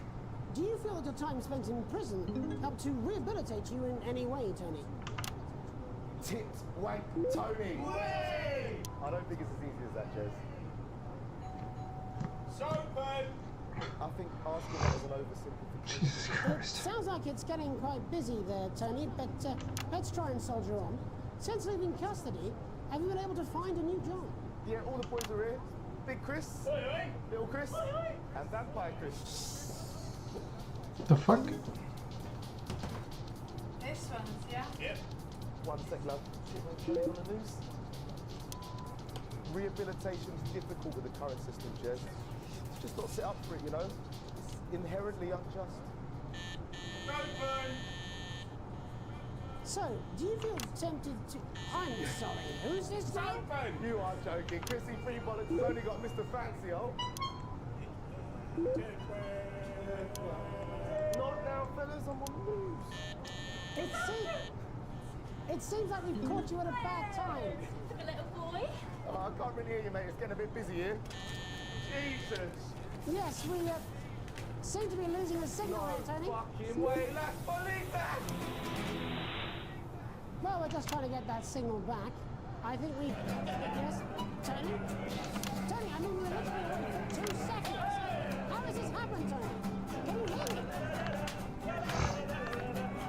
Do you feel that your time spent in prison helped to rehabilitate you in any way, Tony? Tickwank Tony! I don't think it's as easy as that, Jez. I think asking that is an oversimplification. Jesus It Christ. sounds like it's getting quite busy there, Tony, but let's try and soldier on. Since leaving custody, have you been able to find a new job? Yeah, all the boys are here. Big Chris, little Chris, and Vampire Chris. The fuck? This one's, yeah? Yep. One sec, love. Shit, on the news. Rehabilitation's difficult with the current system, Jez. It's just not set up for it, you know? It's inherently unjust. So, do you feel tempted to... I'm sorry, who's this guy? You are joking. Chrissy Freebonnet's only got Mr. Fancy, oh. Not now, fellas, I'm on the moves. It's It seems like we've caught you at a bad time. The little boy. Oh, I can't really hear you, mate. It's getting a bit busy here. Jesus! Yes, we seem to be losing the signal there, Tony. Fucking way, let's believe that! Well, we're just trying to get that signal back. I think we... Yes, Tony? Tony, I mean, we're literally waiting for 2 seconds. How does this happen, Tony? Can you hear me?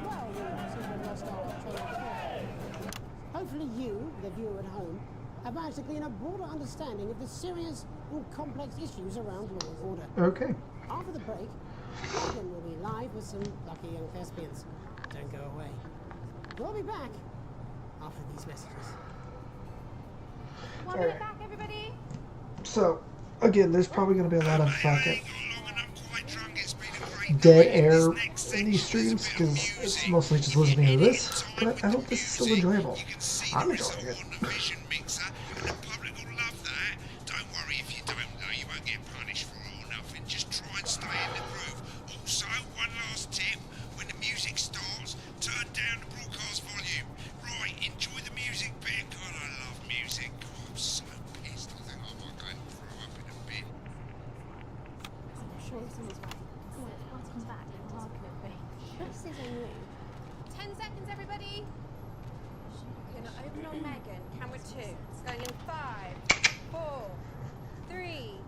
Well, we seem to have lost our train of thought. Hopefully you, the viewer at home, have managed to glean a broader understanding of the serious and complex issues around law and order. Okay. After the break, Megan will be live with some lucky young thespians. Don't go away. We'll be back after these messages. 1 minute back, everybody. So, again, there's probably going to be a lot of fucking dead air in these streams because it's mostly just listening to this. But I hope this is still enjoyable. I'm enjoying it. This is a new. 10 seconds, everybody. Gonna open on Megan. Camera 2. Going in 5, 4, 3.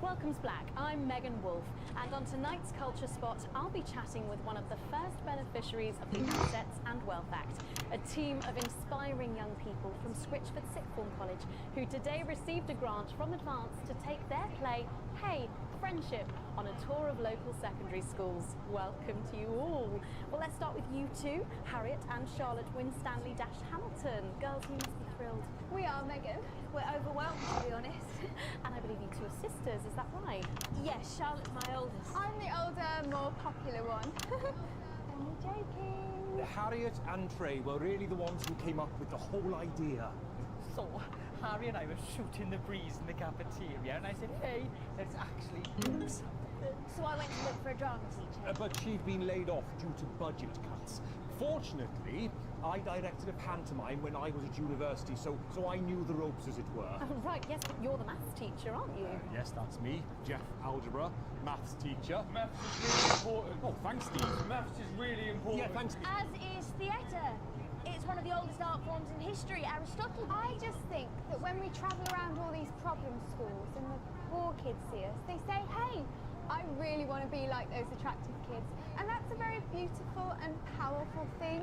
Welcome to Black. I'm Megan Wolf, and on tonight's Culture Spot, I'll be chatting with one of the first beneficiaries of the Assets and Wealth Act, a team of inspiring young people from Scritchford Sixth Form College who today received a grant from Advance to take their play, Hey, Friendship, on a tour of local secondary schools. Welcome to you all. Well, let's start with you two, Harriet and Charlotte Winstanley-Hamilton. Girls, you must be thrilled. We are, Megan. We're overwhelmed, to be honest. And I believe you two are sisters, is that right? Yes, Charlotte's my oldest. I'm the older, more popular one. I'm joking. Harriet and Trey were really the ones who came up with the whole idea. So, Harry and I were shooting the breeze in the cafeteria, and I said, hey, let's actually do something. So I went to look for a drama teacher. But she'd been laid off due to budget cuts. Fortunately, I directed a pantomime when I was at university, so I knew the ropes, as it were. Oh, right, yes, but you're the maths teacher, aren't you? Yes, that's me, Jeff Algebra, maths teacher. Maths is really important. Oh, thanks, Steve. Maths is really important. Yeah, thanks. As is theatre. It's one of the oldest art forms in history, Aristotle. I just think that when we travel around all these problem schools and the poor kids see us, they say, hey, I really want to be like those attractive kids. And that's a very beautiful and powerful thing.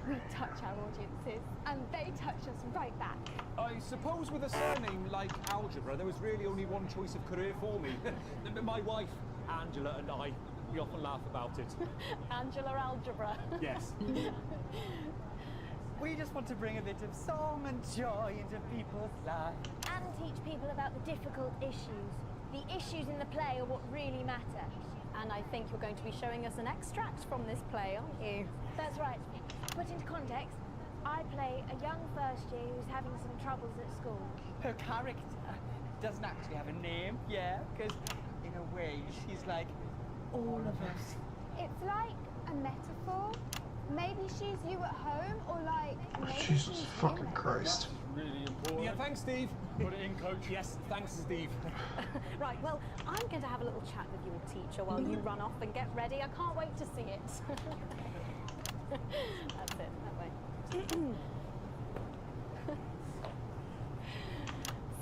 We touch our audiences, and they touch us right back. I suppose with a surname like Algebra, there was really only one choice of career for me. My wife, Angela, and I, we often laugh about it. Angela Algebra. Yes. We just want to bring a bit of song and joy into people's lives. And teach people about the difficult issues. The issues in the play are what really matter. And I think you're going to be showing us an extract from this play, aren't you? That's right. To put into context, I play a young first year who's having some troubles at school. Her character doesn't actually have a name, yeah, because in a way she's like all of us. It's like a metaphor. Maybe she's you at home, or like maybe Jesus she's fucking Christ. Really important. Yeah, thanks, Steve. Put it in, coach. Yes, thanks, Steve. Right, well, I'm going to have a little chat with your teacher while you run off and get ready. I can't wait to see it. That's it, that way.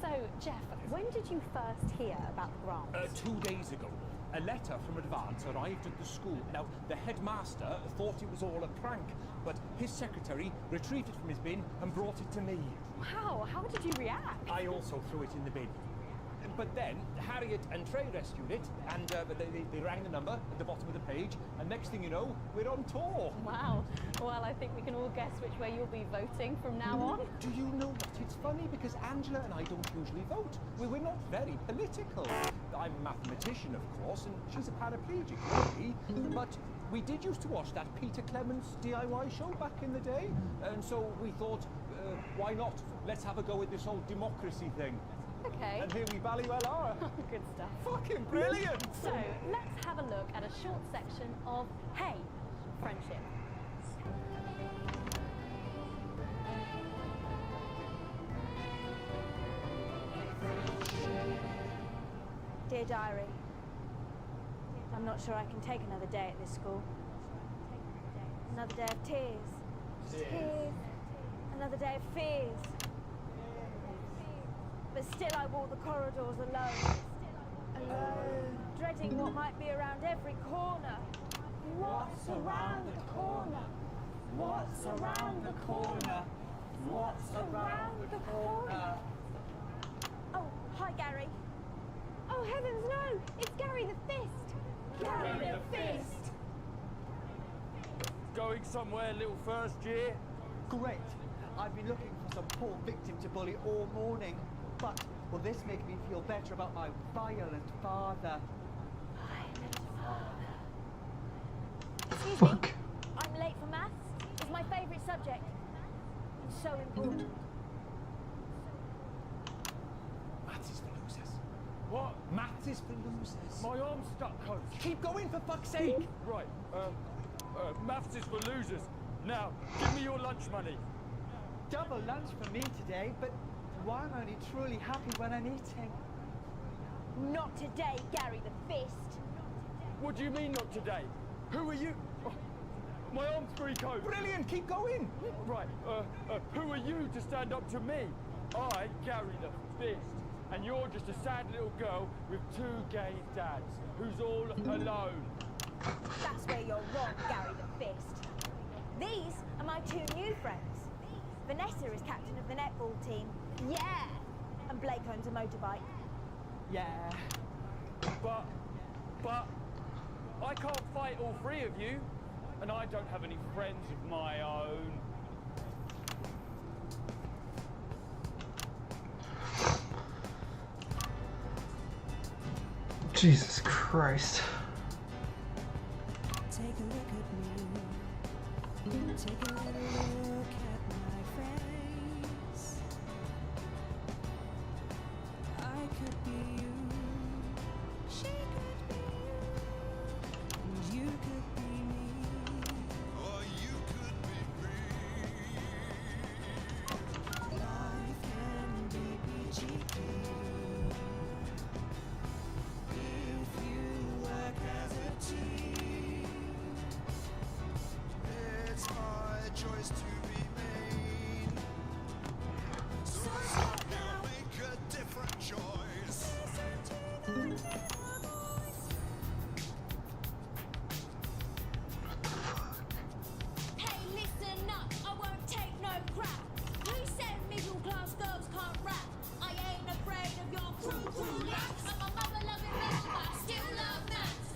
So, Jeff, when did you first hear about the grant? 2 days ago. A letter from Advance arrived at the school. Now, the headmaster thought it was all a prank, but his secretary retrieved it from his bin and brought it to me. Wow, how did you react? I also threw it in the bin. But then, Harriet and Trey rescued it, and they rang the number at the bottom of the page, and next thing you know, we're on tour. Wow. Well, I think we can all guess which way you'll be voting from now on. Do you know what? It's funny, because Angela and I don't usually vote. We're not very political. I'm a mathematician, of course, and she's a paraplegic, really. But we did used to watch that Peter Clements DIY show back in the day, and so we thought, why not? Let's have a go at this whole democracy thing. Okay. And here we bally well are. Good stuff. Fucking brilliant! So, let's have a look at a short section of Hey, friendship. Dear Diary, I'm not sure I can take another day at this school. Another day of tears. Another day of fears. But still I walk the corridors alone. Dreading what might be around every corner. What's around the corner? What's around the corner? What's around the corner? Oh, hi Gary. Oh heavens no! It's Gary the Fist! Gary the Fist! Going somewhere, little first year? Great. I've been looking for some poor victim to bully all morning. But will this make me feel better about my violent father? Excuse me, I'm late for maths. It's my favourite subject. It's so important. Maths is for losers. What? Maths is for losers. My arm's stuck, coach. Keep going, for fuck's sake! Right, maths is for losers. Now, give me your lunch money. Double lunch for me today, but why am I only truly happy when I'm eating? Not today, Gary the Fist. What do you mean not today? Who are you? Oh, my arm's free, coach. Brilliant, keep going! Right, who are you to stand up to me? I, Gary the Fist, and you're just a sad little girl with 2 gay dads, who's all alone. That's where you're wrong, Gary the Fist. These are my 2 new friends. Vanessa is captain of the netball team. Yeah! And Blake owns a motorbike. Yeah. But I can't fight all 3 of you, and I don't have any friends of my own. Jesus Christ. Take a look at me. Take a look at my face. I could be you. She could be you. And you could be me. Or you could be me. Life can be peachy. If you work as a team. It's my choice to be made. So stop now, make a different choice. Hey, listen up, I won't take no crap. Who said middle class girls can't rap? I ain't afraid of your crew laps. I'm a mother loving bitch, but I still love maths.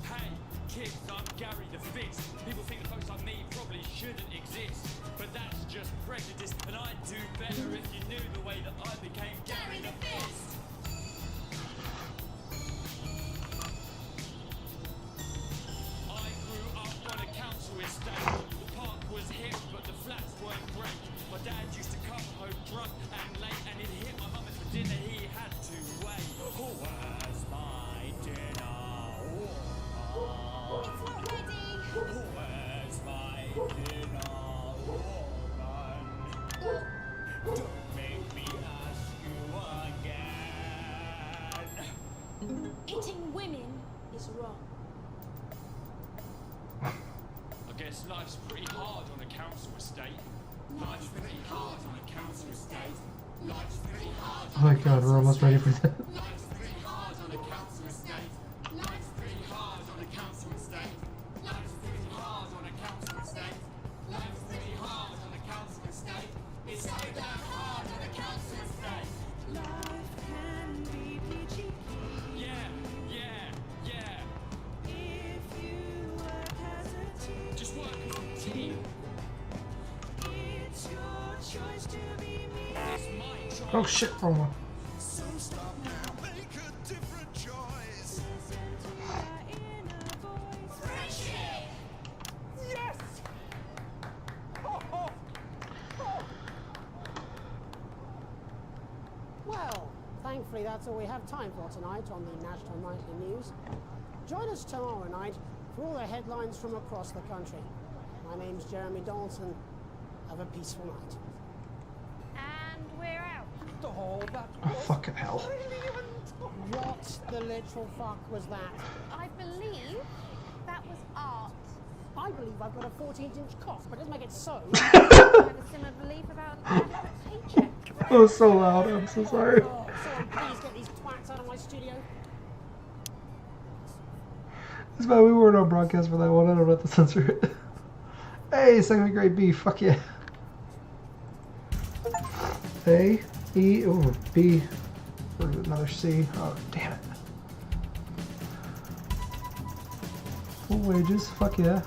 Hey, kids, I'm Gary the Fist. People think that folks like me probably shouldn't exist, but that's just prejudice, and I'd do better if you knew the way that I became Gary the Fist. I grew up on a council estate. The park was hip, but the flats weren't great. My dad used to come home drunk and late, and he'd hit my mum, and for dinner he had to wait. Where's my dinner? It's not ready. Where's my dinner, woman? Don't make me ask you again. Hitting women is wrong. I guess life's pretty hard on a council estate. Life's pretty hard on a council estate. Life's pretty hard. Oh my god, we're almost ready for that. Life's pretty hard on a council estate. Life's pretty hard on a council estate. Life's pretty hard on a council estate. Life's pretty hard on a council estate. It's so damn hard on a council estate. Life can be peachy. Yeah. If you work as a team. Just work as a team. It's your choice to be me. It's my choice. Oh shit, wrong one. So stop now, make a different choice. Friendship! Yes! Oh, oh, oh. thankfully, that's all we have time for tonight on the National Nightly News. Join us tomorrow night for all the headlines from across the country. My name's Jeremy Dalton. Have a peaceful night. And we're out. Oh, fucking hell. What the literal fuck was that? I believe that was art. I believe I've got a 14-inch cough, but it doesn't make it so. I have a similar belief about an adequate paycheck. That was so loud, I'm so sorry. Oh, someone please get these twats out of my studio. That's why we weren't on broadcast for that one. I don't have to censor it. Hey, second grade B, fuck yeah. A, E, ooh, B, another C. Oh, damn it. Full wages, fuck yeah.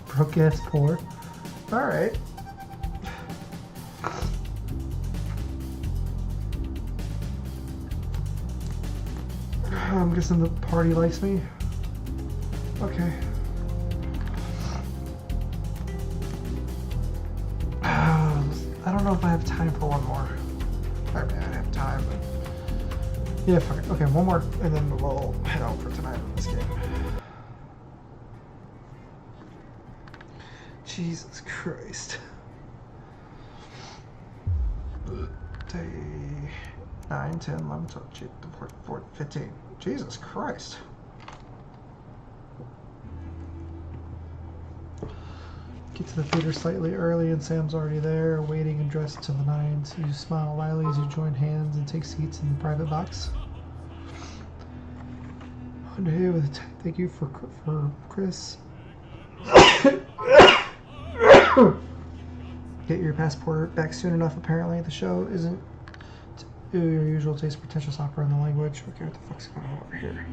Broke ass poor. Alright. I'm guessing the party likes me. Okay. I don't know if I have time for one more. I mean, I have time, but... Yeah, fuck it. Okay, one more, and then we'll head out for tonight on this game. Jesus Christ. Day 9, 10, 11, 12, 14, 15. Jesus Christ. Get to the theater slightly early and Sam's already there, waiting and dressed to the nines. You smile wryly as you join hands and take seats in the private box. Monday with thank you for Chris. Get your passport back soon enough, apparently. The show isn't to your usual taste, pretentious opera in the language. Okay, what the fuck's going on over here?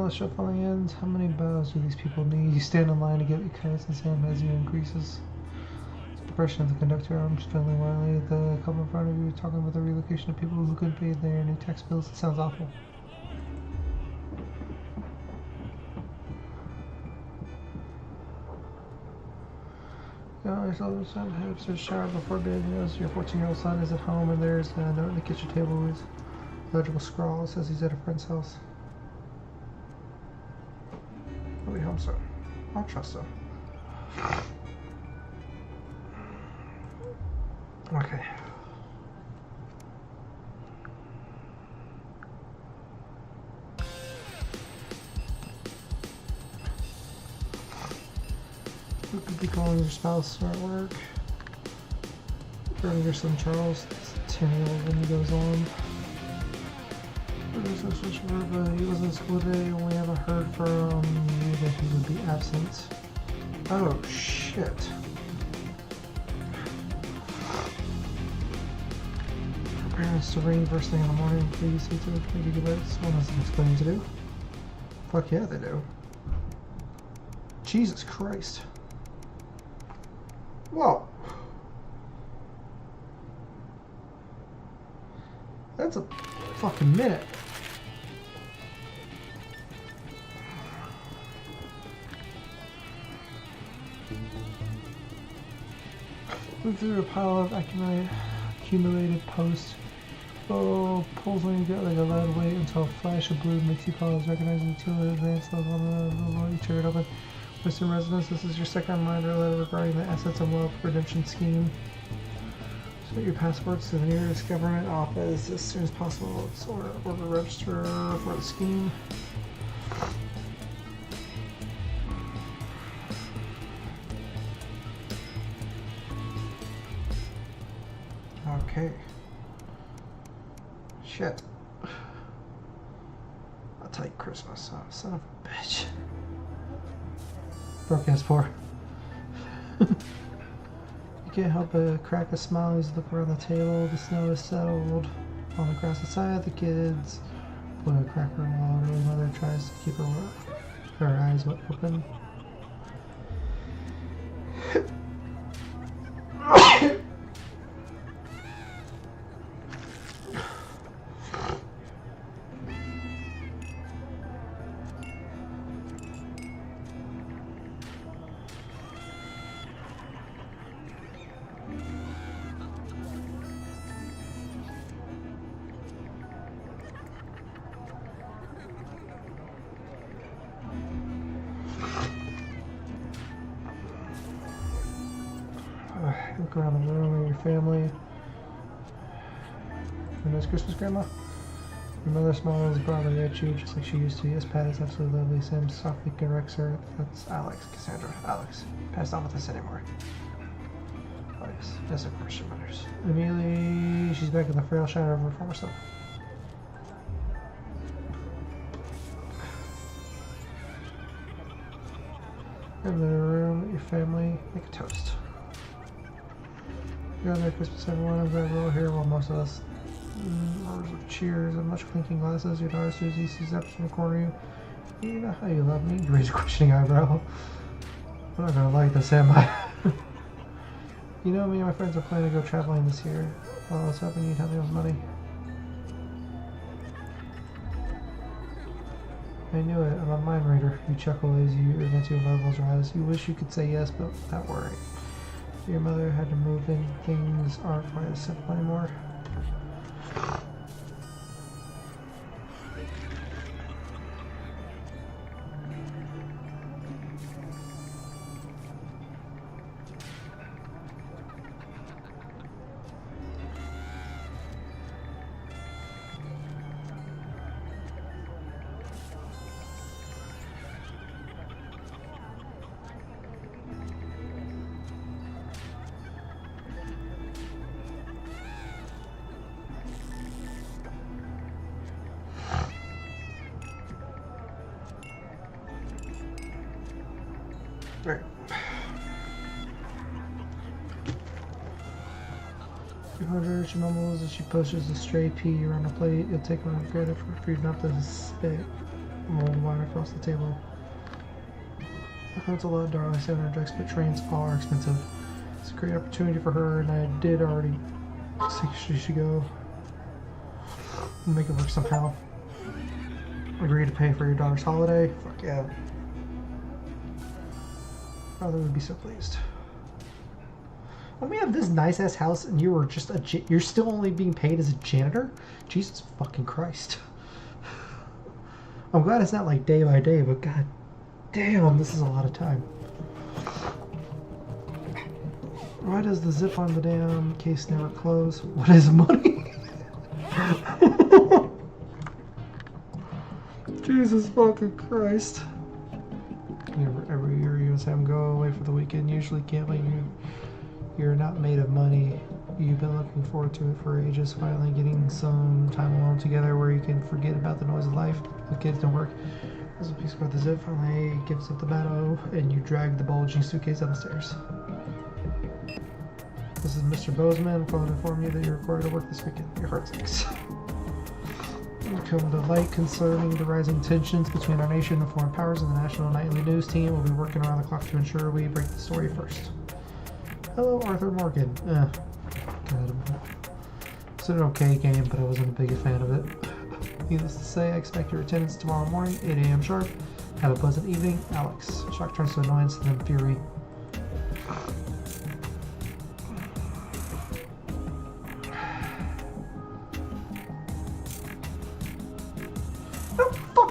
Let's show falling ends. How many bows do these people need? You stand in line to get your cuts, and Sam has you increases. Depression of the conductor, arms feeling wildly at the couple in front of you, talking about the relocation of people who couldn't pay their new tax bills. It sounds awful. Your son has a shower before bed. He knows your 14-year-old son is at home, and there's a note on the kitchen table with legible scrawl. It says he's at a friend's house. He'll be home soon. I'll trust him. Okay. You could be calling your spouse or at work. Or your son Charles. It's 10-year-old when he goes on. There's no switch word, but he was in school today. We haven't heard from you that he would be absent. Oh shit. For parents to ring first thing in the morning, please see to it. Maybe give it. Someone has some explaining to do. Fuck yeah, they do. Jesus Christ. Whoa. That's a fucking minute. Move through a pile of accumulated posts. Oh, pulls on you get like a loud weight until a flash of blue makes you pause, recognizing the two advanced level on each it open. Western residents, this is your second reminder letter regarding the Assets and Wealth Redemption Scheme. Submit your passports to the nearest government office as soon as possible. Or register for the scheme. Okay. Shit. I'll take Christmas, son of a bitch. Broadcast 4. You can't help but crack a smile as you look around the table. The snow is settled. On the grass outside, the kids put a cracker while her mother tries to keep her eyes open. Look around the room with your family. For nice Christmas, Grandma. Your mother smiles broadly at you just like she used to. Yes, Pat is absolutely lovely. Sam softly corrects her. That's Alex. Cassandra. Alex. Passed on with us anymore. Oh yes. Yes, of course she matters. Immediately, she's back in the frail shadow of her former self. In the room with your family. Make a toast. You're on there, Christmas, everyone. I'm glad we're all here while most of us cheers and much clinking glasses. Your daughter Susie sees up in the corner of you. You know how you love me? You raise a questioning eyebrow. I'm not gonna like this, am I? You know, me and my friends are planning to go traveling this year. Well, I was hoping you'd help me with money. I knew it. I'm a mind reader. You chuckle as you eventually levels your eyes. You wish you could say yes, but without worrying. Your mother had to move in. Things aren't quite as simple anymore. Right. She huddles, she mumbles as she pushes a stray pea around a plate. You'll take one credit for feeding up the spit. Roll wine across the table. That's a lot, darling. 700 drugs, but trains are expensive. It's a great opportunity for her, and I did already think she should go. We'll make it work somehow. Agree to pay for your daughter's holiday? Fuck yeah. Father would be so pleased. When we have this nice ass house and you were just you're still only being paid as a janitor? Jesus fucking Christ. I'm glad it's not like day by day, but god damn, this is a lot of time. Why does the zip on the damn case never close? What is money? Jesus fucking Christ. Every year you and Sam go away for the weekend, usually gambling. You're not made of money. You've been looking forward to it for ages, finally getting some time alone together where you can forget about the noise of life. The kids don't work. There's a piece about the zip finally gives up the battle, and you drag the bulging suitcase down the stairs. This is Mr. Bozeman. I'm calling to inform you that you're required to work this weekend. Your heart sinks. Come to light concerning the rising tensions between our nation and foreign powers, and the National Nightly News team will be working around the clock to ensure we break the story first. Hello, Arthur Morgan. God, it's an okay game, but I wasn't a big fan of it. Needless to say, I expect your attendance tomorrow morning, 8 a.m. sharp. Have a pleasant evening, Alex. Shock turns to annoyance and then fury.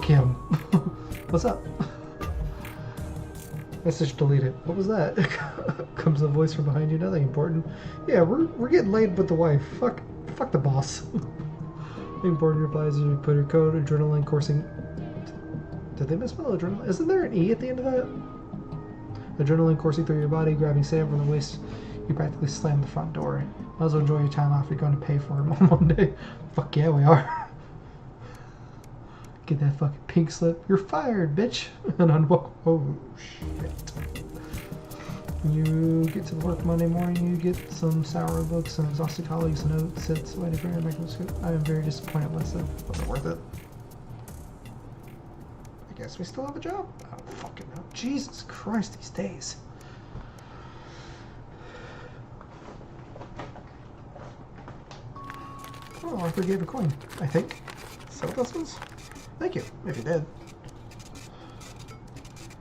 Him. What's up? Message deleted. What was that? Comes a voice from behind you. Nothing important. Yeah, we're getting laid with the wife. Fuck the boss. Important replies as you put your code. Adrenaline coursing. Did they misspell adrenaline? Isn't there an E at the end of that? Adrenaline coursing through your body, grabbing Sam from the waist. You practically slam the front door. Might as well enjoy your time off. You're going to pay for it on Monday. Fuck yeah, we are. Get that fucking pink slip. You're fired, bitch. And unwelcome. Oh, shit. You get to work Monday morning, you get some sour books, some exhausted colleagues, notes, it's waiting for your microscope. I am very disappointed in myself. Wasn't worth it. I guess we still have a job? I don't fucking know. Jesus Christ, these days. Oh, Arthur gave a coin, I think. So this was? Thank you, if you did.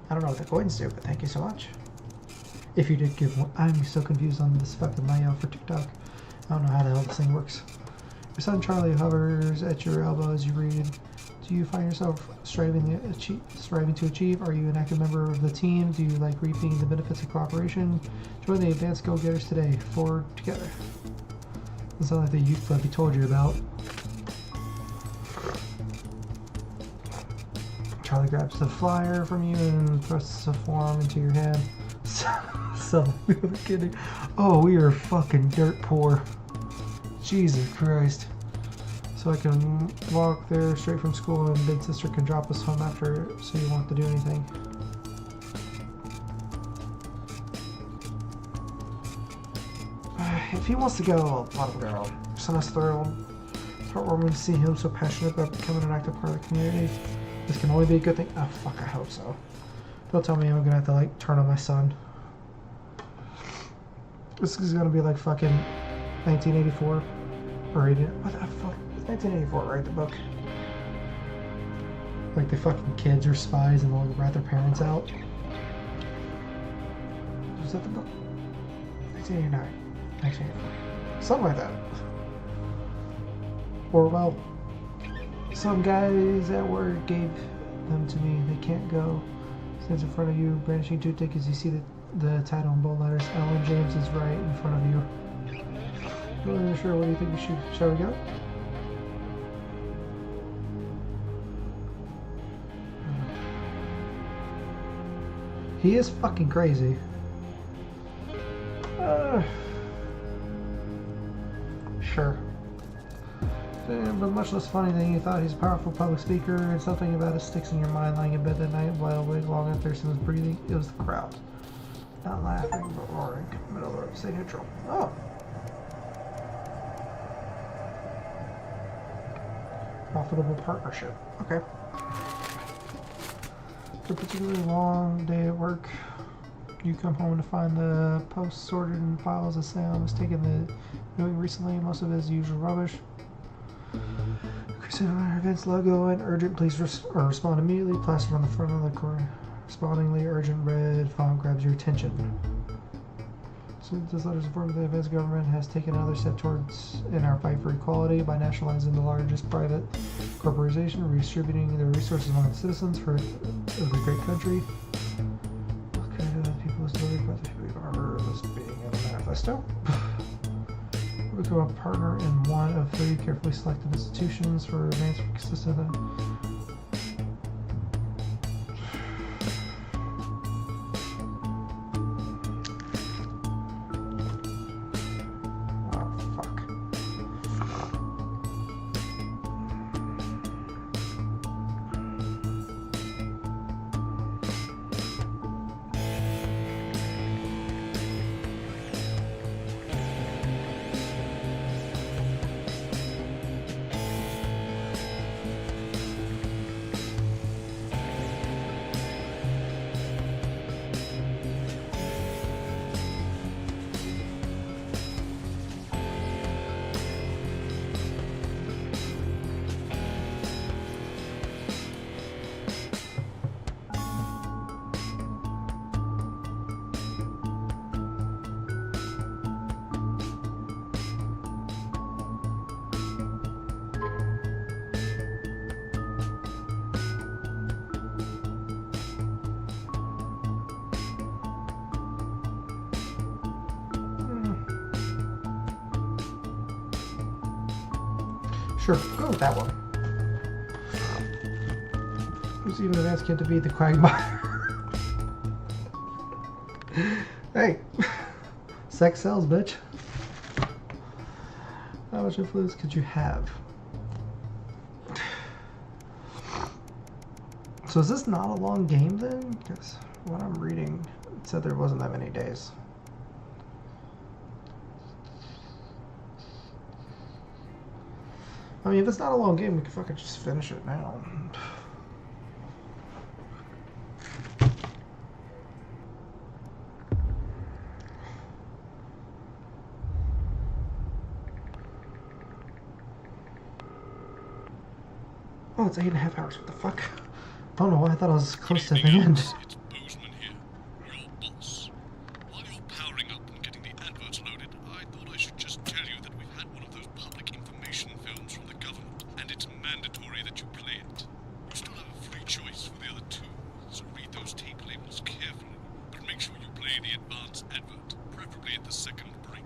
I don't know what the coins do, but thank you so much. If you did give one, I'm so confused on this fucking layout for TikTok. I don't know how the hell this thing works. Your son Charlie hovers at your elbow as you read. Do you find yourself striving to achieve? Are you an active member of the team? Do you like reaping the benefits of cooperation? Join the advanced go-getters today. Forward together. This sounds like the youth club he told you about. Charlie grabs the flyer from you and presses a form into your hand. So, kidding. Oh, we are fucking dirt poor. Jesus Christ. So I can walk there straight from school and big sister can drop us home after, so you won't have to do anything. If he wants to go, let him go. Son is thrilled. It's heartwarming to see him so passionate about becoming an active part of the community. This can only be a good thing. Oh fuck, I hope so. Don't tell me I'm gonna have to like turn on my son. This is gonna be like fucking 1984 or 80. What the fuck? It's 1984, right? The book. Like the fucking kids are spies and they'll rat their parents out. Was that the book? 1989, 1984, something like that. Or well, some guys at work gave them to me. They can't go. Stands in front of you, brandishing toothpick as you see the title in bold letters. Ellen James is right in front of you. Not really sure. What do you think we should? Shall we go? He is fucking crazy. Sure. But much less funny than you thought. He's a powerful public speaker, and something about it sticks in your mind lying in bed that night while awake long after someone's breathing. It was the crowd. Not laughing, but roaring. Middle road. Stay neutral. Oh. Profitable partnership. Okay. After a particularly long day at work, you come home to find the post sorted in piles of Sam was taken the viewing recently. Most of it is usual rubbish. Crusader Events logo and urgent, please respond immediately. Plastered on the front of the correspondingly urgent red font grabs your attention. So this letter is informed that the events government has taken another step towards in our fight for equality by nationalizing the largest private corporation, redistributing the resources among the citizens of the great country. Okay, the people is delivered by the people are this being in the manifesto. We become a partner in one of 3 carefully selected institutions for advanced consistent. Sure, go with that one. Who's even an ass kid to beat the Quagmire? Hey, sex sells, bitch. How much influence could you have? So is this not a long game then? Because what I'm reading, It said there wasn't that many days. I mean, if it's not a long game, we can fucking just finish it now. Oh, it's 8.5 hours. What the fuck? I don't know why I thought I was close to the end. While you're powering up and getting the adverts loaded, I thought I should just tell you that we've had one of those public information films from the government, and it's mandatory that you play it. You still have a free choice for the other two, so read those tape labels carefully, but make sure you play the advance advert, preferably at the second break.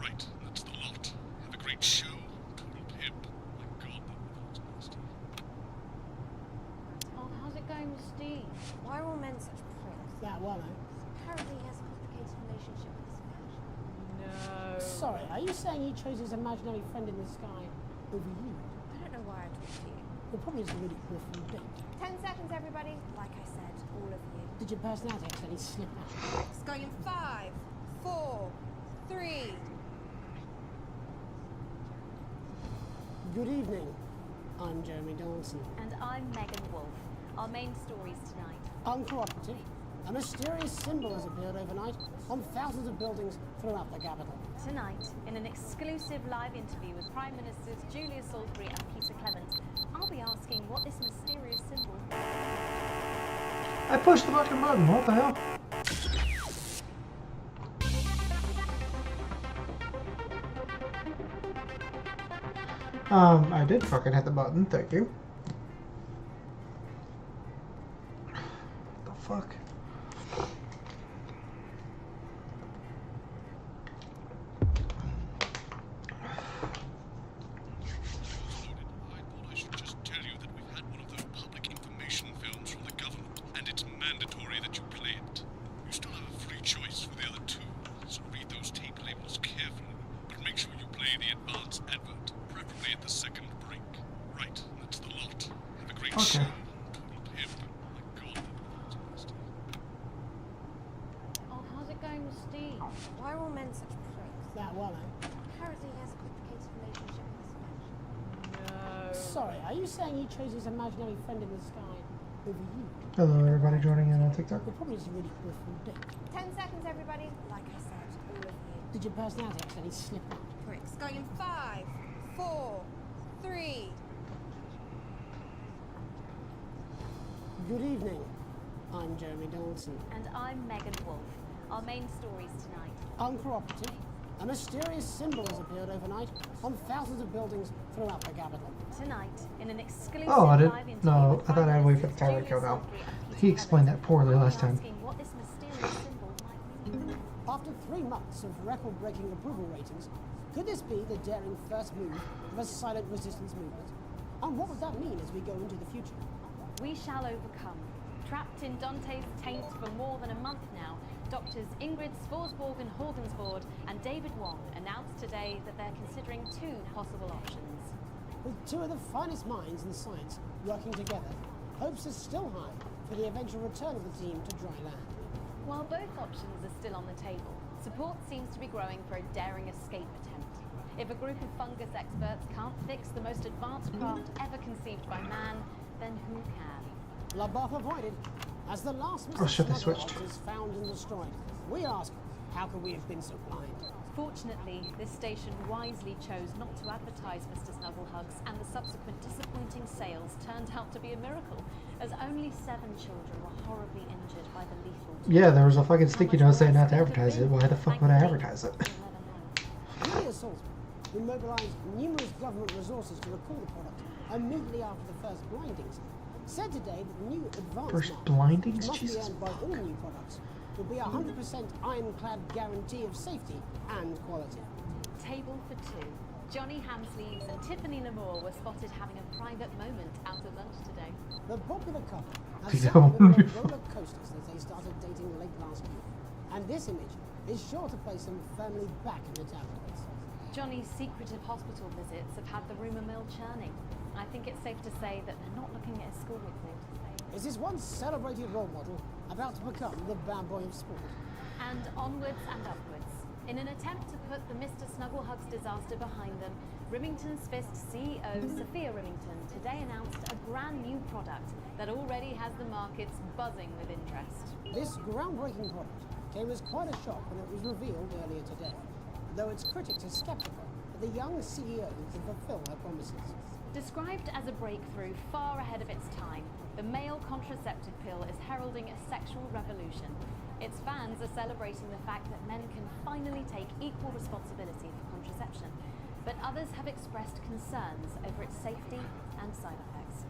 Right, that's the lot. Have a great show. Total pimp. My God, that was nasty. Oh, how's it going with Steve? Why are all men such pricks? That one, eh? Apparently he has a complicated relationship with his friend. No. Sorry, are you saying he chose his imaginary friend in the sky over you? I don't know why I talked to you. Well, probably it's a really awful date. 10 seconds, everybody. Like I said, all of you. Did your personality accidentally slip out? It's going in 5, 4, 3. Good evening. I'm Jeremy Dawson. And I'm Megan Wolf. Our main stories tonight. Uncooperative. A mysterious symbol has appeared overnight on thousands of buildings throughout the capital. Tonight, in an exclusive live interview with Prime Ministers Julia Salisbury and Peter Clement, I'll be asking what this mysterious symbol... I pushed the fucking button, what the hell? I did fucking hit the button, thank you. What the fuck? I should just tell you that we've had one of those public information films from the government, and it's mandatory that you play it. You still have a free choice for the other two, so read those tape labels carefully, but make sure you play the advance advert, preferably at the second break. Right, that's the lot. Have a great show. Total pimp. My God, that was nasty. Oh, how's it going with Steve? Why are all men such pricks? That one, eh? Apparently he has a complicated relationship with his friend. No. Sorry, are you saying he chose his imaginary friend in the sky over you? Hello, everybody joining in on TikTok. Well, probably it's a really awful date. 10 seconds, everybody. Like I said, all of you. Did your personality accidentally slip out? Pricks. Going in 5, 4, 3. Good evening. I'm Jeremy Dawson. And I'm Megan Wolf. Our main stories tonight. Uncooperative. A mysterious symbol has appeared overnight on thousands of buildings throughout the capital. Tonight, in an exclusive Oh, I live didn't. interview No, with I thought I'd wait for the timer to go down. He explained that poorly last time. asking what this mysterious symbol might mean. After 3 months of record-breaking approval ratings, could this be the daring first move of a silent resistance movement? And what would that mean as we go into the future? We shall overcome. Trapped in Dante's taint for more than a month now, doctors Ingrid Svorsborg and Hordensvoord and David Wong announced today that they're considering 2 possible options. With 2 of the finest minds in science working together, hopes are still high for the eventual return of the team to dry land. While both options are still on the table, support seems to be growing for a daring escape attempt. If a group of fungus experts can't fix the most advanced craft ever conceived by man, then who can? Bloodbath avoided. As the last Oh shit, they Mr. switched. is found and destroyed, we ask, how could we have been so blind? Fortunately, this station wisely chose not to advertise Mr. Snugglehugs, and the subsequent disappointing sales turned out to be a miracle, as only 7 children were horribly injured by the lethal... Yeah, there was a fucking sticky note saying not to advertise it. Why the fuck would I advertise it? Julia Salisbury, who mobilised numerous government resources to recall the product immediately after the first blindings, said today that the new advanced First mark, blindings? which must Jesus be earned by all new products, will be a 100% ironclad guarantee of safety and quality. Table for 2. Johnny Hamsleeves and Tiffany Lamour were spotted having a private moment out at lunch today. The popular couple has Yeah. settled on roller coasters as they started dating late last year, and this image is sure to place them firmly back in the tabloids. Johnny's secretive hospital visits have had the rumour mill churning. I think it's safe to say that they're not looking at a school with me. Is this one celebrated role model about to become the bad boy of sport? And onwards and upwards. In an attempt to put the Mr. Snugglehugs disaster behind them, Rimington's Fist CEO Sophia Rimington today announced a brand new product that already has the markets buzzing with interest. This groundbreaking product came as quite a shock when it was revealed earlier today, though its critics are skeptical that the young CEO can fulfill her promises. Described as a breakthrough far ahead of its time, the male contraceptive pill is heralding a sexual revolution. Its fans are celebrating the fact that men can finally take equal responsibility for contraception, but others have expressed concerns over its safety and side effects.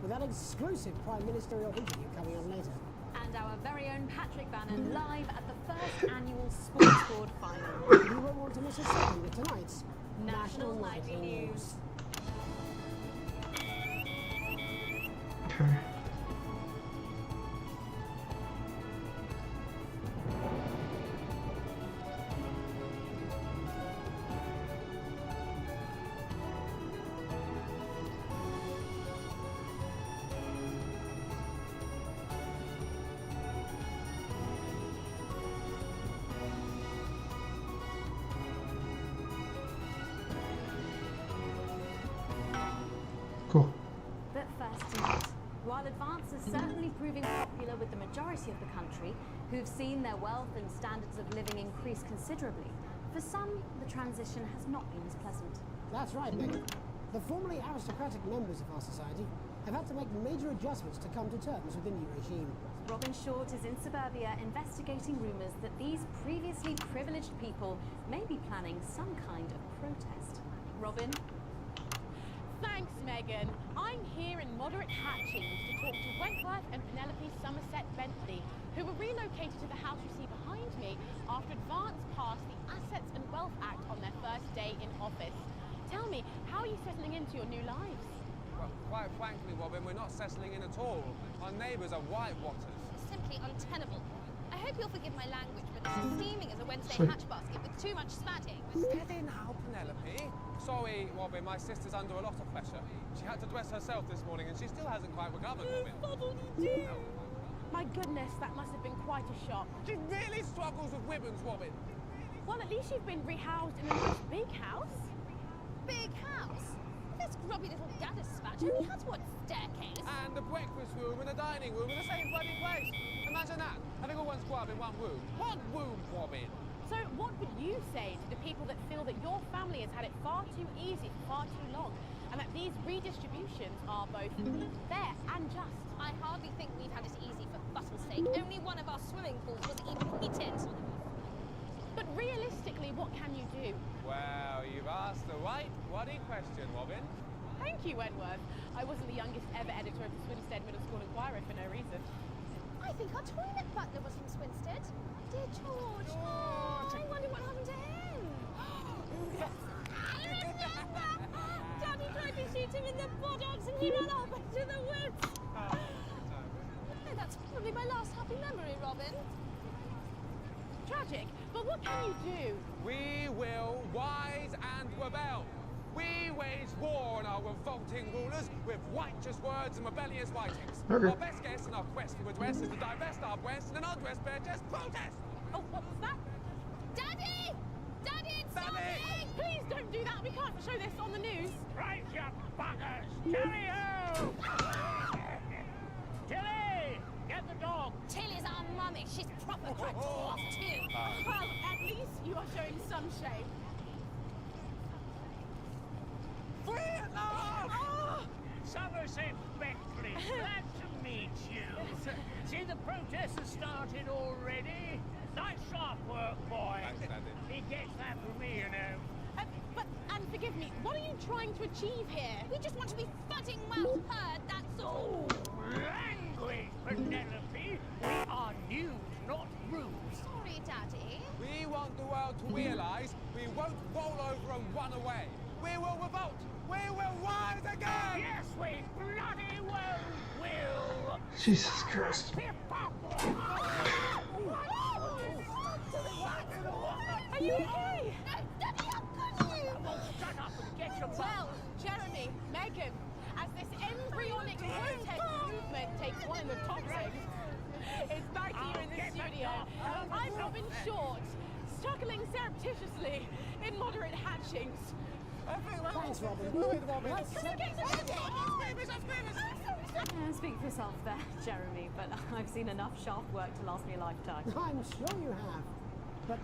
With that exclusive Prime Ministerial interview coming up later. And our very own Patrick Bannon live at the first annual Sports Board final. You won't want to miss a second of tonight's National Nightly News. Okay. Cool. But first tonight, while Advance is certainly proving popular with the majority of the country, who've seen their wealth and standards of living increase considerably, for some, the transition has not been as pleasant. That's right, Megan. The formerly aristocratic members of our society have had to make major adjustments to come to terms with the new regime. Robin Short is in suburbia investigating rumours that these previously privileged people may be planning some kind of protest. Robin? Thanks, Megan. I'm here in moderate Hatchings to talk to Wentworth and Penelope Somerset Bentley, who were relocated to the house you see behind me after Advance passed the Assets and Wealth Act on their first day in office. Tell me, how are you settling into your new lives? Well, quite frankly, Robin, we're not settling in at all. Our neighbours are whitewaters. Simply untenable. I hope you'll forgive my language, but this is steaming as a Wednesday hatch basket with too much spatting. Steady now, Penelope. Sorry, Robin, my sister's under a lot of pressure. She had to dress herself this morning and she still hasn't quite recovered, Robin. My goodness, that must have been quite a shock. She really struggles with ribbons, Robin. Well, at least you've been rehoused in a nice big house. Big house? This grubby little gaddis spatch only has one staircase. And the breakfast room and the dining room in the same bloody place. Imagine that, having all one's grub in one room. One room, Robin. So what would you say to the people that feel that your family has had it far too easy for far too long, and that these redistributions are both fair and just? I hardly think we've had it easy for button's sake. Only one of our swimming pools was even heated. But realistically, what can you do? Well, you've asked the right bloody question, Robin. Thank you, Wentworth. I wasn't the youngest ever editor of the Swinstead Middle School Inquirer for no reason. I think our toilet butler was from Swinstead. Dear George. Oh, I wonder what happened to him. I remember! Daddy tried to shoot him in the buttocks and he ran off into the woods. Oh, that's probably my last happy memory, Robin. Tragic, but what can you do? We will rise and rebel. We wage war on our revolting rulers with righteous words and rebellious writings. Okay. Our best guess in our quest for redress is to divest our breasts in an undress bare-chest protest. Oh, what was that? Daddy! Daddy, it's Daddy! Please don't do that. We can't show this on the news. Right, you buggers! Tilly-ho! Tilly! Get the dog! Tilly's our mummy. She's proper cracked off too. Well, at least you are showing some shame. Vietnam! Oh! Somerset Bentley, glad to meet you. See, the protest has started already. Nice sharp work, boy. Thanks, Daddy. He gets that from me, you know. And forgive me, what are you trying to achieve here? We just want to be fudding well heard, that's all. Language, Penelope. We are news, not rules. Sorry, Daddy. We want the world to realise we won't roll over and run away. We will revolt. We will rise again. Yes, we bloody well will. Jesus Christ. Are you okay? Daddy, how could you? Well, shut up and get your Well, Jeremy, Megan, protest movement takes one in the toxic. It's back here in the studio. I'm Robin Short, struggling surreptitiously in moderate hatchings. Thanks, Robin. Let's Speak for yourself there, Jeremy, but I've seen enough shaft work to last me a lifetime. I'm sure you have. But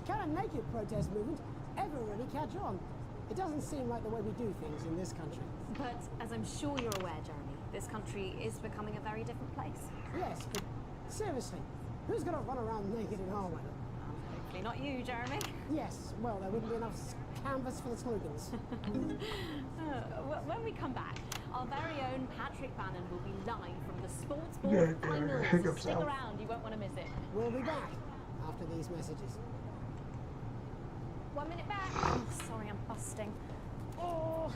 can a naked protest movement ever really catch on? It doesn't seem like the way we do things in this country. But as I'm sure you're aware, Jeremy, this country is becoming a very different place. Yes, but seriously, who's going to run around naked in our weather? Hopefully not you, Jeremy. Yes, well, there wouldn't be enough canvas for the slogans. When we come back, our very own Patrick Bannon will be live from the Sports Board Finals. Stick around, you won't want to miss it. We'll be back after these messages. 1 minute back. Oh, sorry, I'm busting. Oh.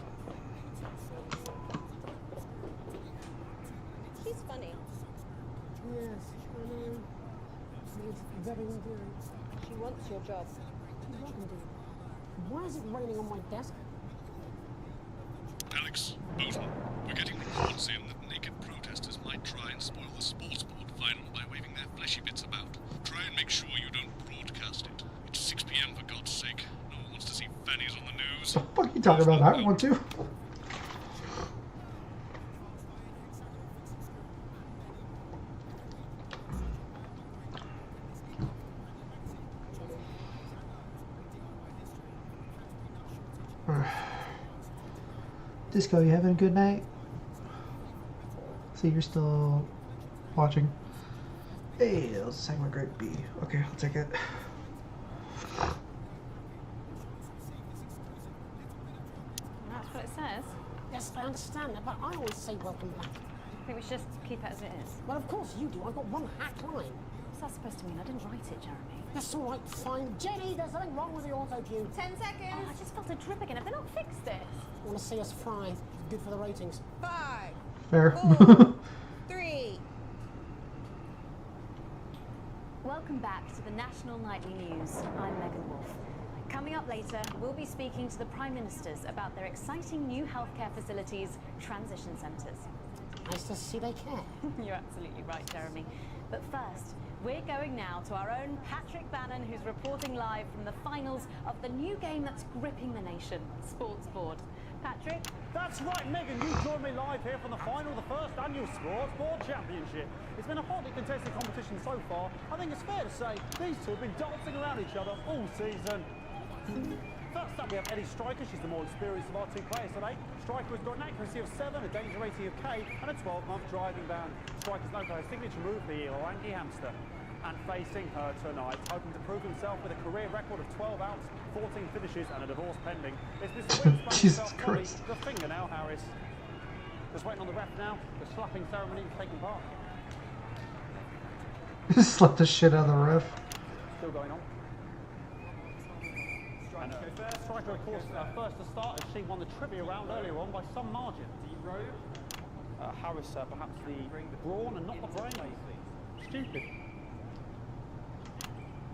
He's funny. Yes, I know. It's very endearing. She wants your job. She's welcome to it. Why is it raining on my desk? Alex, Bolton, we're getting reports in that naked protesters might try and spoil the sports board final by waving their fleshy bits about. Try and make sure you don't broadcast it. It's 6 p.m. for God's sake. No one wants to see fannies on the news. What the fuck are you talking about? I want to. Disco, you having a good night? See, you're still watching. Hey, that was a segment grade B. Okay, I'll take it. That's what it says. Yes, I understand that, but I always say welcome back. I think we should just keep it as it is. Well, of course you do. I've got one hack line. What's that supposed to mean? I didn't write it, Jeremy. That's all right, fine. Jenny, there's something wrong with the auto-cue. 10 seconds. Oh, I just felt a drip again. Have they not fixed this? Want to see us fry? Good for the ratings. 5, Fair. 4, 3. Welcome back to the National Nightly News. I'm Megan Wolf. Coming up later, we'll be speaking to the Prime Ministers about their exciting new healthcare facilities, transition centres. Nice to see they care. You're absolutely right, Jeremy. But first, we're going now to our own Patrick Bannon, who's reporting live from the finals of the new game that's gripping the nation, Sports Board. Patrick? That's right, Megan. You joined me live here from the final of the first annual Sports Board Championship. It's been a hotly contested competition so far. I think it's fair to say these two have been dancing around each other all season. First up, we have Eddie Striker. She's the more experienced of our two players today. Striker has got an accuracy of 7, a danger rating of K, and a 12-month driving ban. Striker's known for her signature move, the Orangi hamster. And facing her tonight, hoping to prove himself with a career record of 12 outs, 14 finishes, and a divorce pending, is Mr. Williams playing himself Polly, the fingernail Harris. Just waiting on the ref now. The slapping ceremony is taking part. Slap the shit out of the ref. Still going on. And, Striker, of course, first to start as she won the trivia round earlier on by some margin. Harris, perhaps the brawn and not the brain. Stupid.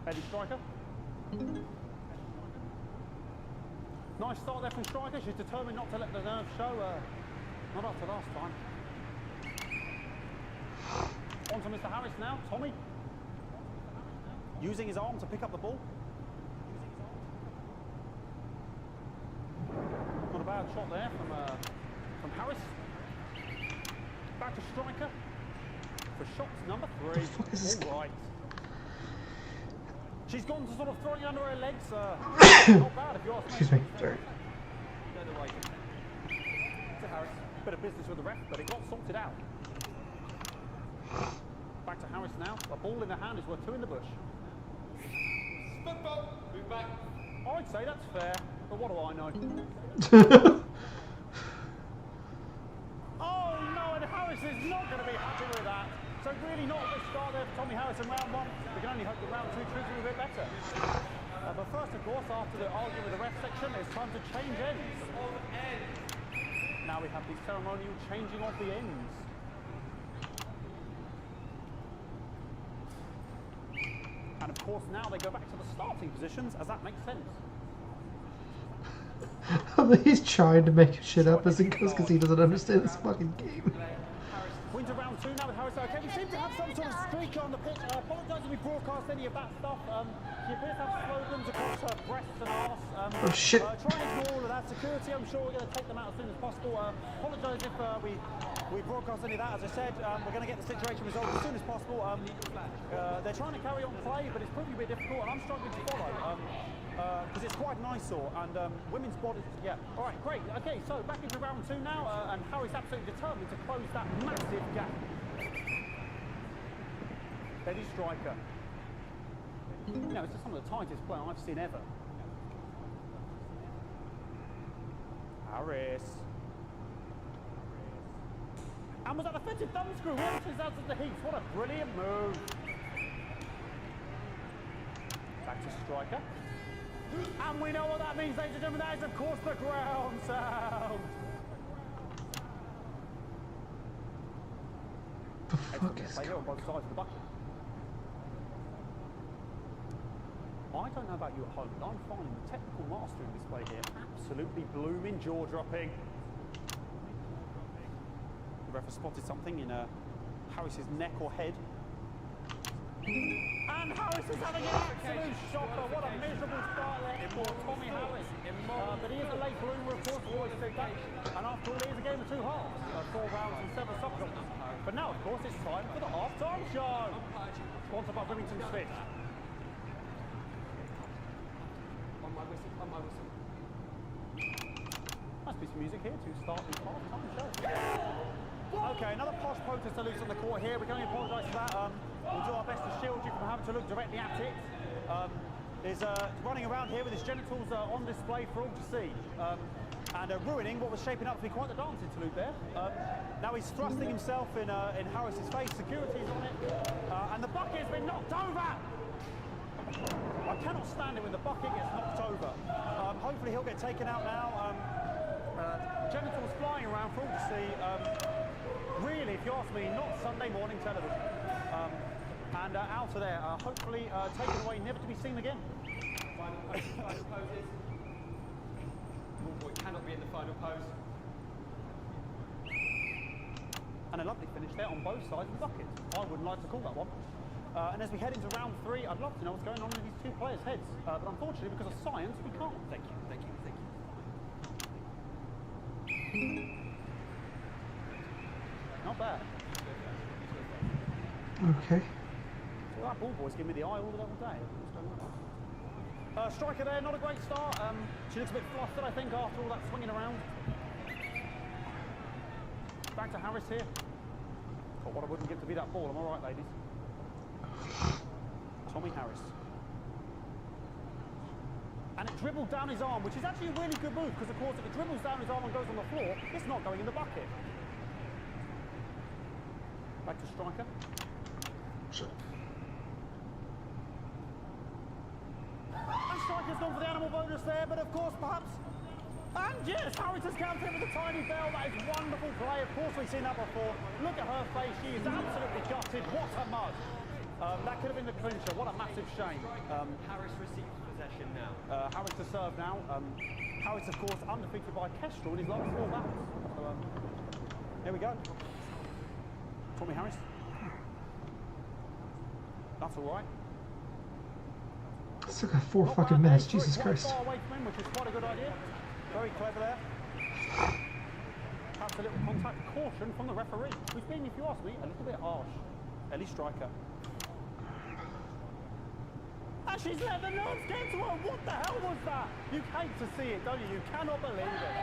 Eddie Striker. Nice start there from Striker. She's determined not to let the nerves show. Not after last time. On to Mr. Harris now. Tommy. Using his arm to pick up the ball. Not a bad shot there from Harris. Back to Striker for shot number 3. All right. She's gone to sort of throwing it under her legs. Not bad if you ask me. Excuse me. Sorry. To Harris. Bit of business with the ref, but it got sorted out. Back to Harris now. A ball in the hand is worth 2 in the bush. Football. Move back. I'd say that's fair, but what do I know? Oh no, and Harris is not going to be happy with that. So really not a good start there for Tommy Harris in round 1. We can only hope that round 2 treats him a bit better. But first, of course, after the argument with the ref section, it's time to change ends. Now we have the ceremonial changing of the ends. And of course, now they go back to the starting positions, as that makes sense. He's trying to make shit up as it goes because he doesn't understand this fucking game. We're into round 2 now with Harris. Okay, we seem to have some sort of streak on the pitch. I apologise if we broadcast any of that stuff. She appears to have slogans across her breasts and arse. Oh shit. Try and ignore all of that. Security, I'm sure we're going to take them out as soon as possible. Apologise if we broadcast any of that. As I said, we're going to get the situation resolved as soon as possible. They're trying to carry on play, but it's proving a bit difficult, and I'm struggling to follow. Because it's quite an eyesore, and women's bodies, yeah. All right, great. Okay, so back into round 2 now, and Harry's absolutely determined to close that massive gap. Steady striker. You know, it's just some of the tightest play I've seen ever. Harris. And was that offensive thumb screw? Whoever's out of the heat. What a brilliant move. Back to striker. And we know what that means, ladies and gentlemen. That is, of course, the ground sound. The fuck is going on both sides of the bucket. I don't know about you at home, but I'm finding the technical mastering display here absolutely blooming jaw-dropping. The ref has spotted something in Harris's neck or head. And Harris is having an absolute shocker. What a miserable start there for Tommy Harris. But he is a late bloomer, of course, always said that. And after all, it is a game of 2 halves. 4 rounds and 7 subjects. But now, of course, it's time for the half-time show. Sponsored by Bloomington Smith. On my whistle. Nice piece of music here to start the half-time show. Okay, another posh protester loose on the court here. We can only apologise for that. We'll do our best to shield you from having to look directly at it. Is running around here with his genitals on display for all to see. And ruining what was shaping up to be quite the dance interlude there. Now he's thrusting himself in Harris's face. Security's on it. And the bucket has been knocked over! I cannot stand it when the bucket gets knocked over. Hopefully he'll get taken out now. Genitals flying around for all to see. Really, if you ask me, not Sunday morning television. And out of there, hopefully taken away, never to be seen again. Final poses. Ball boy cannot be in the final pose. And a lovely finish there on both sides of the bucket. I wouldn't like to call that one. And as we head into round 3, I'd love to know what's going on in these 2 players' heads. But unfortunately, because of science, we can't. Thank you. Not bad. Okay. So that ball boy's giving me the eye all day. Striker there, not a great start. She looks a bit flustered, I think, after all that swinging around. Back to Harris here. Oh, what I wouldn't give to be that ball. I'm all right, ladies. Tommy Harris. And it dribbled down his arm, which is actually a really good move, because, of course, if it dribbles down his arm and goes on the floor, it's not going in the bucket. Back to striker. And striker's gone for the animal bonus there, but of course, perhaps... And yes, Harris has countered with a tiny bell. That is wonderful play. Of course, we've seen that before. Look at her face. She is absolutely gutted. What a mud. That could have been the clincher. What a massive shame. Harris receives possession now. Harris to serve now. Harris, of course, undefeated by Kestrel in his last 4 battles. So, here we go. Tommy Harris. That's all right. It's like 4 fucking minutes. Jesus Christ. Far away from him, which is quite a good idea. Very clever there. Perhaps a little contact caution from the referee, who's been, if you ask me, a little bit harsh. Ellie Striker. And she's let the nerves get to her. What the hell was that? You hate to see it, don't you? You cannot believe it.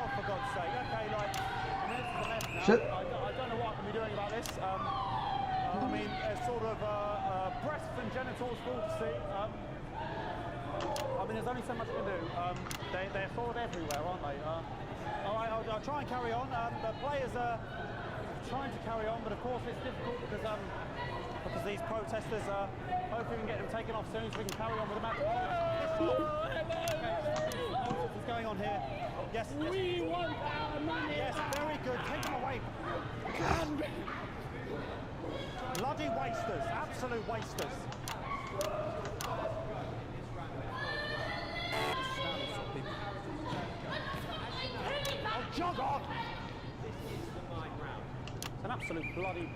Oh, for God's sake. Okay, like, I mean, this is a mess now. Shit. I don't know what I can be doing about this. I mean, sort of breasts and genitals for all to see. I mean, there's only so much you can do. They're sort of everywhere, aren't they? All right, I'll try and carry on. The players are trying to carry on, but of course it's difficult because these protesters, hopefully we can get them taken off soon so we can carry on with the match. What's going on here? Yes. We want our money. Yes, very good. Take them away. Bloody wasters. Absolute wasters. Oh, jog on! This is the 9th round. It's an absolute bloody...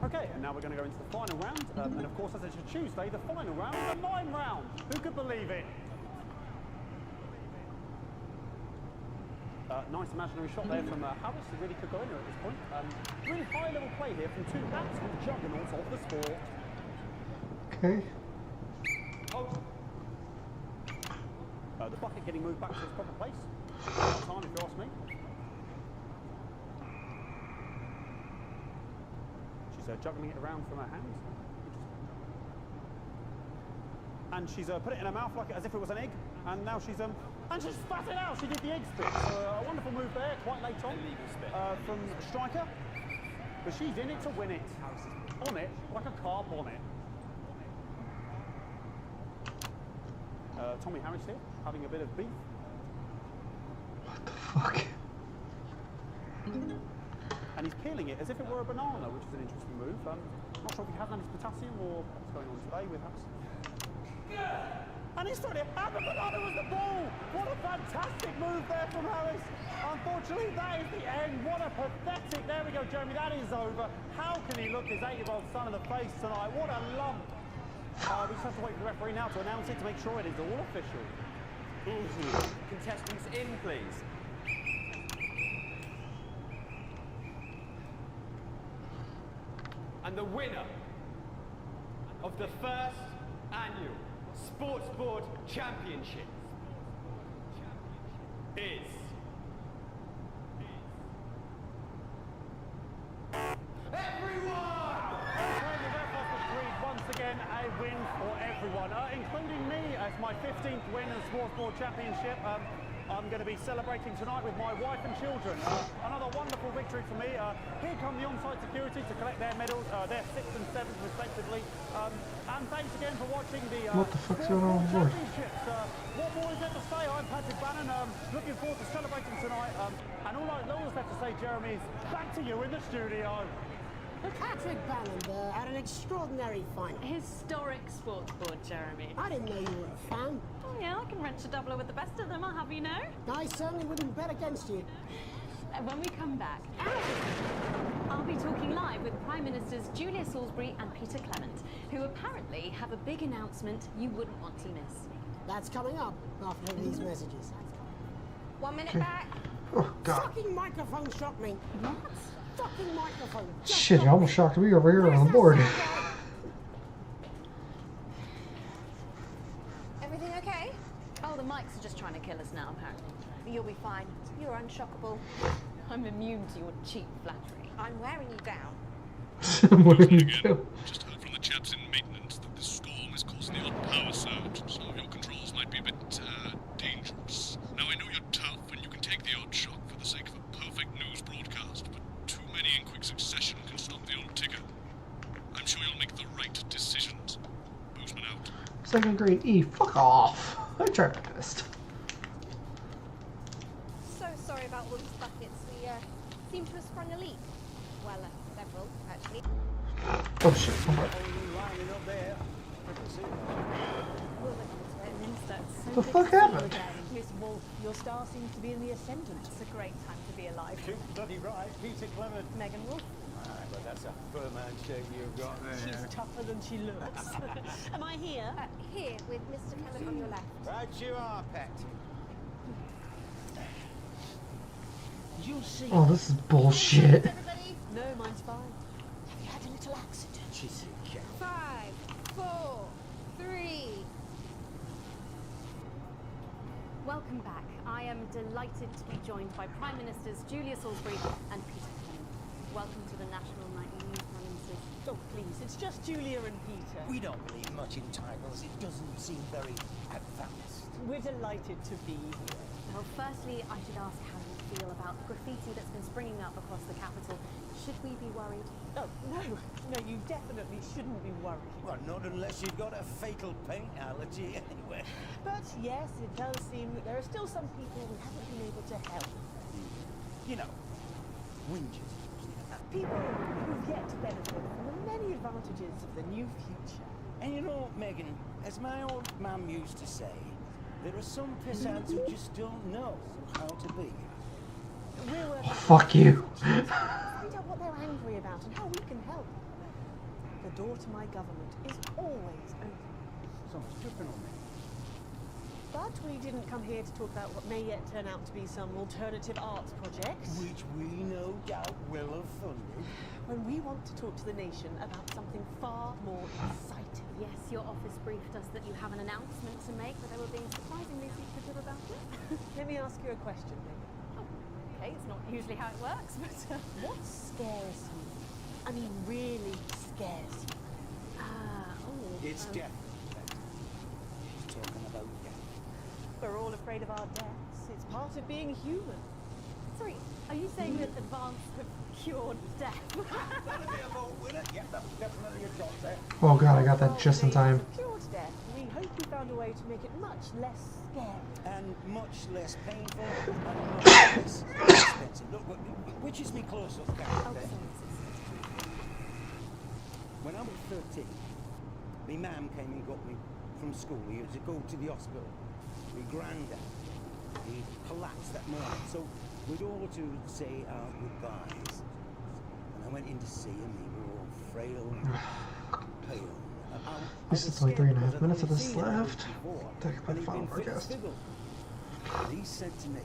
Okay, and now we're going to go into the final round. And of course, as it's a Tuesday, the final round is a mime round. Who could believe it? Nice imaginary shot there from Harris, who really could go in there at this point. Really high-level play here from two absolute juggernauts of the sport. Okay. The bucket getting moved back to its proper place. Time, if you ask me. She's juggling it around from her hands. And she's put it in her mouth like as if it was an egg. And now she's and she's spat it out. She did the egg spit. So a wonderful move there, quite late on from Striker. But she's in it to win it. On it, like a car bonnet. Tommy Harris here, having a bit of beef. What the fuck? And he's peeling it as if it were a banana, which is an interesting move. Not sure if he has any potassium or what's going on today with Harris. And he's throwing it, and the banana was the ball! What a fantastic move there from Harris! Unfortunately, that is the end. What a pathetic... There we go, Jeremy, that is over. How can he look his 8-year-old son in the face tonight? What a lump! We just have to wait for the referee now to announce it to make sure it is all official. Contestants in, please. And the winner of the first annual Sports Board Championship is... Again, a win for everyone, including me as my 15th win in the Sports Board Championship. I'm going to be celebrating tonight with my wife and children. Another wonderful victory for me. Here come the on-site security to collect their medals, their 6th and 7th respectively. And thanks again for watching the what the fuck's going on board? Championships. What more is there to say? I'm Patrick Bannon. Looking forward to celebrating tonight. And all that's left to say, Jeremy, is back to you in the studio. Patrick Bannon had an extraordinary final. Historic sports board, Jeremy. I didn't know you were a fan. Oh yeah, I can wrench a doubler with the best of them, I'll have you know. I certainly wouldn't bet against you. When we come back, I'll be talking live with Prime Ministers Julia Salisbury and Peter Clement, who apparently have a big announcement you wouldn't want to miss. That's coming up after these messages. 1 minute back. Oh, God. Fucking microphone shocked me. What? Fucking microphone. Shit, it almost shocked me over here on the board. Everything okay? Oh, the mics are just trying to kill us now, apparently. You'll be fine. You're unshockable. I'm immune to your cheap flattery. I'm wearing you down. What are you doing? Just heard from the chaps in maintenance that this storm is causing the odd power surge, so your controls might be a bit dangerous. Now I know you're tough and you can take the odd shock for the sake of a perfect news broadcast, but too many in quick succession can stop the old ticker. I'm sure you'll make the right decisions. Boozman out. Second grade E, fuck off. I tried my best. So sorry about all these buckets. We seem to have sprung a leak. Well, several, actually. Oh shit, I'm right. We'll look into it. Minister, What the fuck happened? Miss Wolf, your star seems to be in the ascendant. It's a great time to be alive. Too bloody right, Peter Clement. Megan Wolf. But that's a firm handshake you've got there. She's tougher than she looks. Am I here? Here, with Mr. Clement on your left. Right you are, pet. You'll see. Oh, this is bullshit. Everybody, No, mine's fine. Have you had a little accident? She's a cow. 5, 4, 3. Welcome back. I am delighted to be joined by Prime Ministers Julia Salisbury and Peter Clement. Welcome to the National Nightly News, Prime Ministers. Oh, please, it's just Julia and Peter. We don't believe much in titles. It doesn't seem very advanced. We're delighted to be here. Well, firstly, I should ask how you feel about the graffiti that's been springing up across the capital. Should we be worried? Oh, no, you definitely shouldn't be worried. Well, not unless you've got a fatal paint allergy anyway. But yes, it does seem that there are still some people we haven't been able to help. You know, whingers. People who've yet to benefit from the many advantages of the new future. And you know, Megan, as my old mum used to say, there are some peasants who just don't know how to be. We're working. Oh, fuck you. Find out what they're angry about and how we can help. The door to my government is always open. Someone's tripping on me. But we didn't come here to talk about what may yet turn out to be some alternative arts project. Which we no doubt will have funded. When we want to talk to the nation about something far more exciting. Yes, your office briefed us that you have an announcement to make, but they were being surprisingly secretive about it. Let me ask you a question, Megan. Oh, okay, it's not usually how it works, but... What scares you? I mean, really scares you? It's death. She's talking about death. We're all afraid of our deaths. It's part of being human. Sorry, are you saying that Advance have cured death? That'll be a vote winner. Yeah, that's definitely a job there. Oh god, I got that just in time. Cured death. We hope we found a way to make it much less scary. And much less painful and much less expensive. Look, which is me close-up character? When I was 13, my mum came and got me from school. We had to go to the hospital. My granddad, he collapsed that morning. So we'd all to say our goodbyes. And I went in to see him. He was all frail and pale. This is only 3.5 minutes of this left. Take up the final broadcast. And he said to me,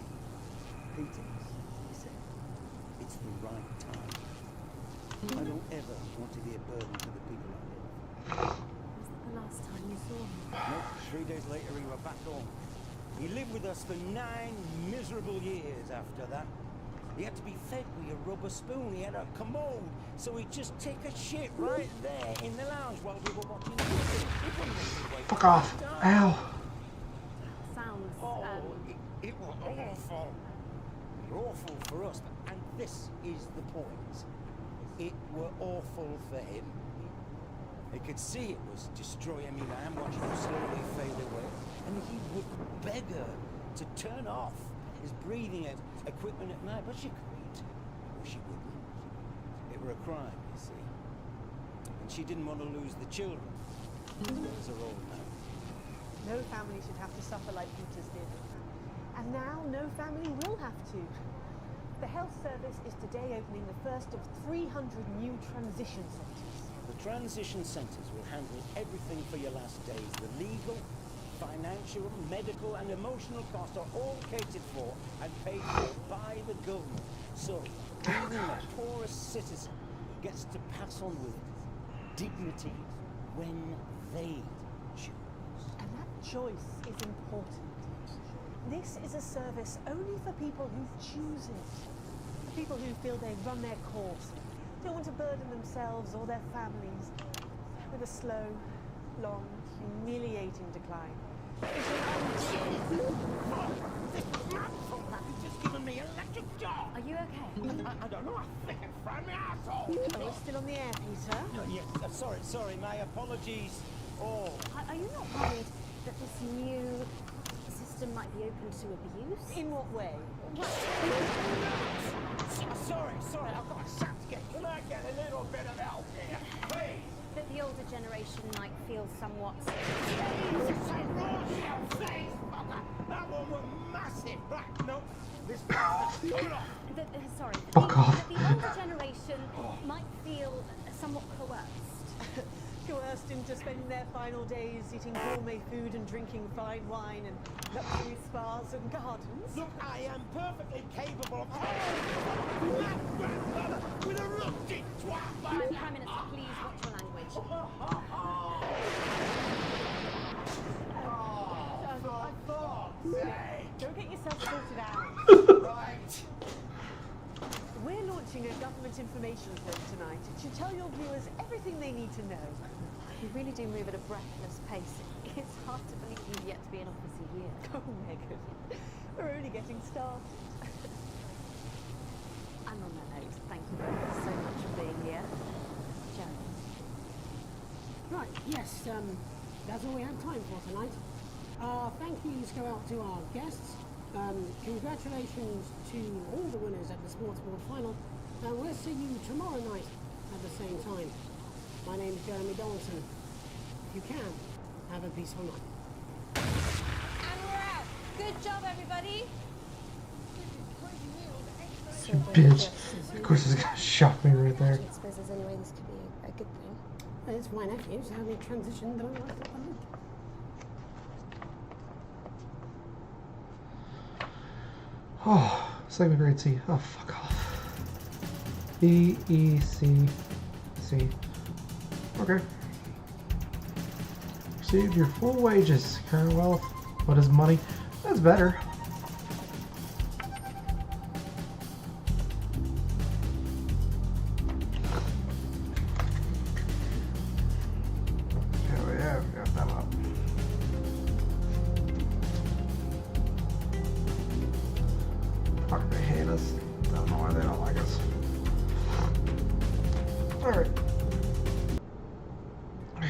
Peter, he said, it's the right time. I don't ever want to be a burden to the people I live. Was that the last time you saw him? No, 3 days later we were back home. He lived with us for 9 miserable years after that. He had to be fed with a rubber spoon. He had a commode, so he'd just take a shit right there in the lounge while we were watching TV. Fuck off. Ow. Sounds... It was awful. Awful for us, and this is the point. It were awful for him. He could see it was destroying me now, watching him slowly fade away, and he would beg her to turn off his breathing equipment at night, but she couldn't. Or she wouldn't. It were a crime, you see. And she didn't want to lose the children, as well as her old man. No family should have to suffer like Peter's did. And now no family will have to. The health service is today opening the first of 300 new transition centres. The transition centres will handle everything for your last days. The legal, financial, medical and emotional costs are all catered for and paid for by the government. So, even the poorest citizen gets to pass on with dignity when they choose. And that choice is important. This is a service only for people who choose it. For people who feel they've run their course, don't want to burden themselves or their families with a slow, long, humiliating decline. Just given me electric shock. Are you okay? I don't know. I think it's from my asshole. Oh, we're still on the air, Peter. Yes, sorry. My apologies. Oh. Are you not worried that this new system might be open to abuse? In what way? Sorry, I've got a shot to get. Can I get a little bit of help here, please? That the older generation might feel somewhat... That one was massive. Right, no, this Sorry. Fuck off. That the older generation might feel somewhat coerced. Coerced into spending their final days eating gourmet food and drinking fine wine and luxury spas and gardens. Look, I am perfectly capable of... with a rusty twat like Prime Minister, please watch your language. Go get yourself sorted out. Right. We're launching a government information film tonight. It should tell your viewers everything they need to know. You really do move at a breathless pace. It's hard to believe you've yet to be in office a year. Oh, Megan. We're only getting started. And on that note, thank you so much for being here. Jeremy. Right, yes, that's all we have time for tonight. Thank yous go out to our guests. Congratulations to all the winners at the Sports Board Final. We'll see you tomorrow night at the same time. My name's Jeremy Donaldson. If you can, have a peaceful night. And we're out. Good job, everybody. So Bitch. Of course it's gonna shock me right there. I suppose there's any way this could be a good thing. It's my nephews how we transitioned them. Oh, segment grade C. Oh, fuck off. B, E, C, C. Okay. Received your full wages. Current wealth. What is money? That's better. Hell yeah, we got them up. Fuck, they hate us. I don't know why they don't like us. Alright.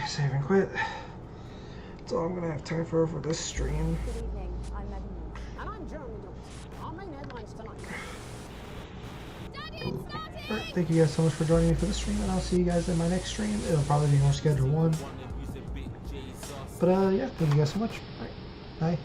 Save and quit. That's all I'm gonna have time for this stream. Good evening, I'm Megan Moore. And I'm Jeremy Dawes. Our main headlines tonight. Alright, thank you guys so much for joining me for the stream, and I'll see you guys in my next stream. It'll probably be more schedule 1. But yeah, thank you guys so much. Alright, bye.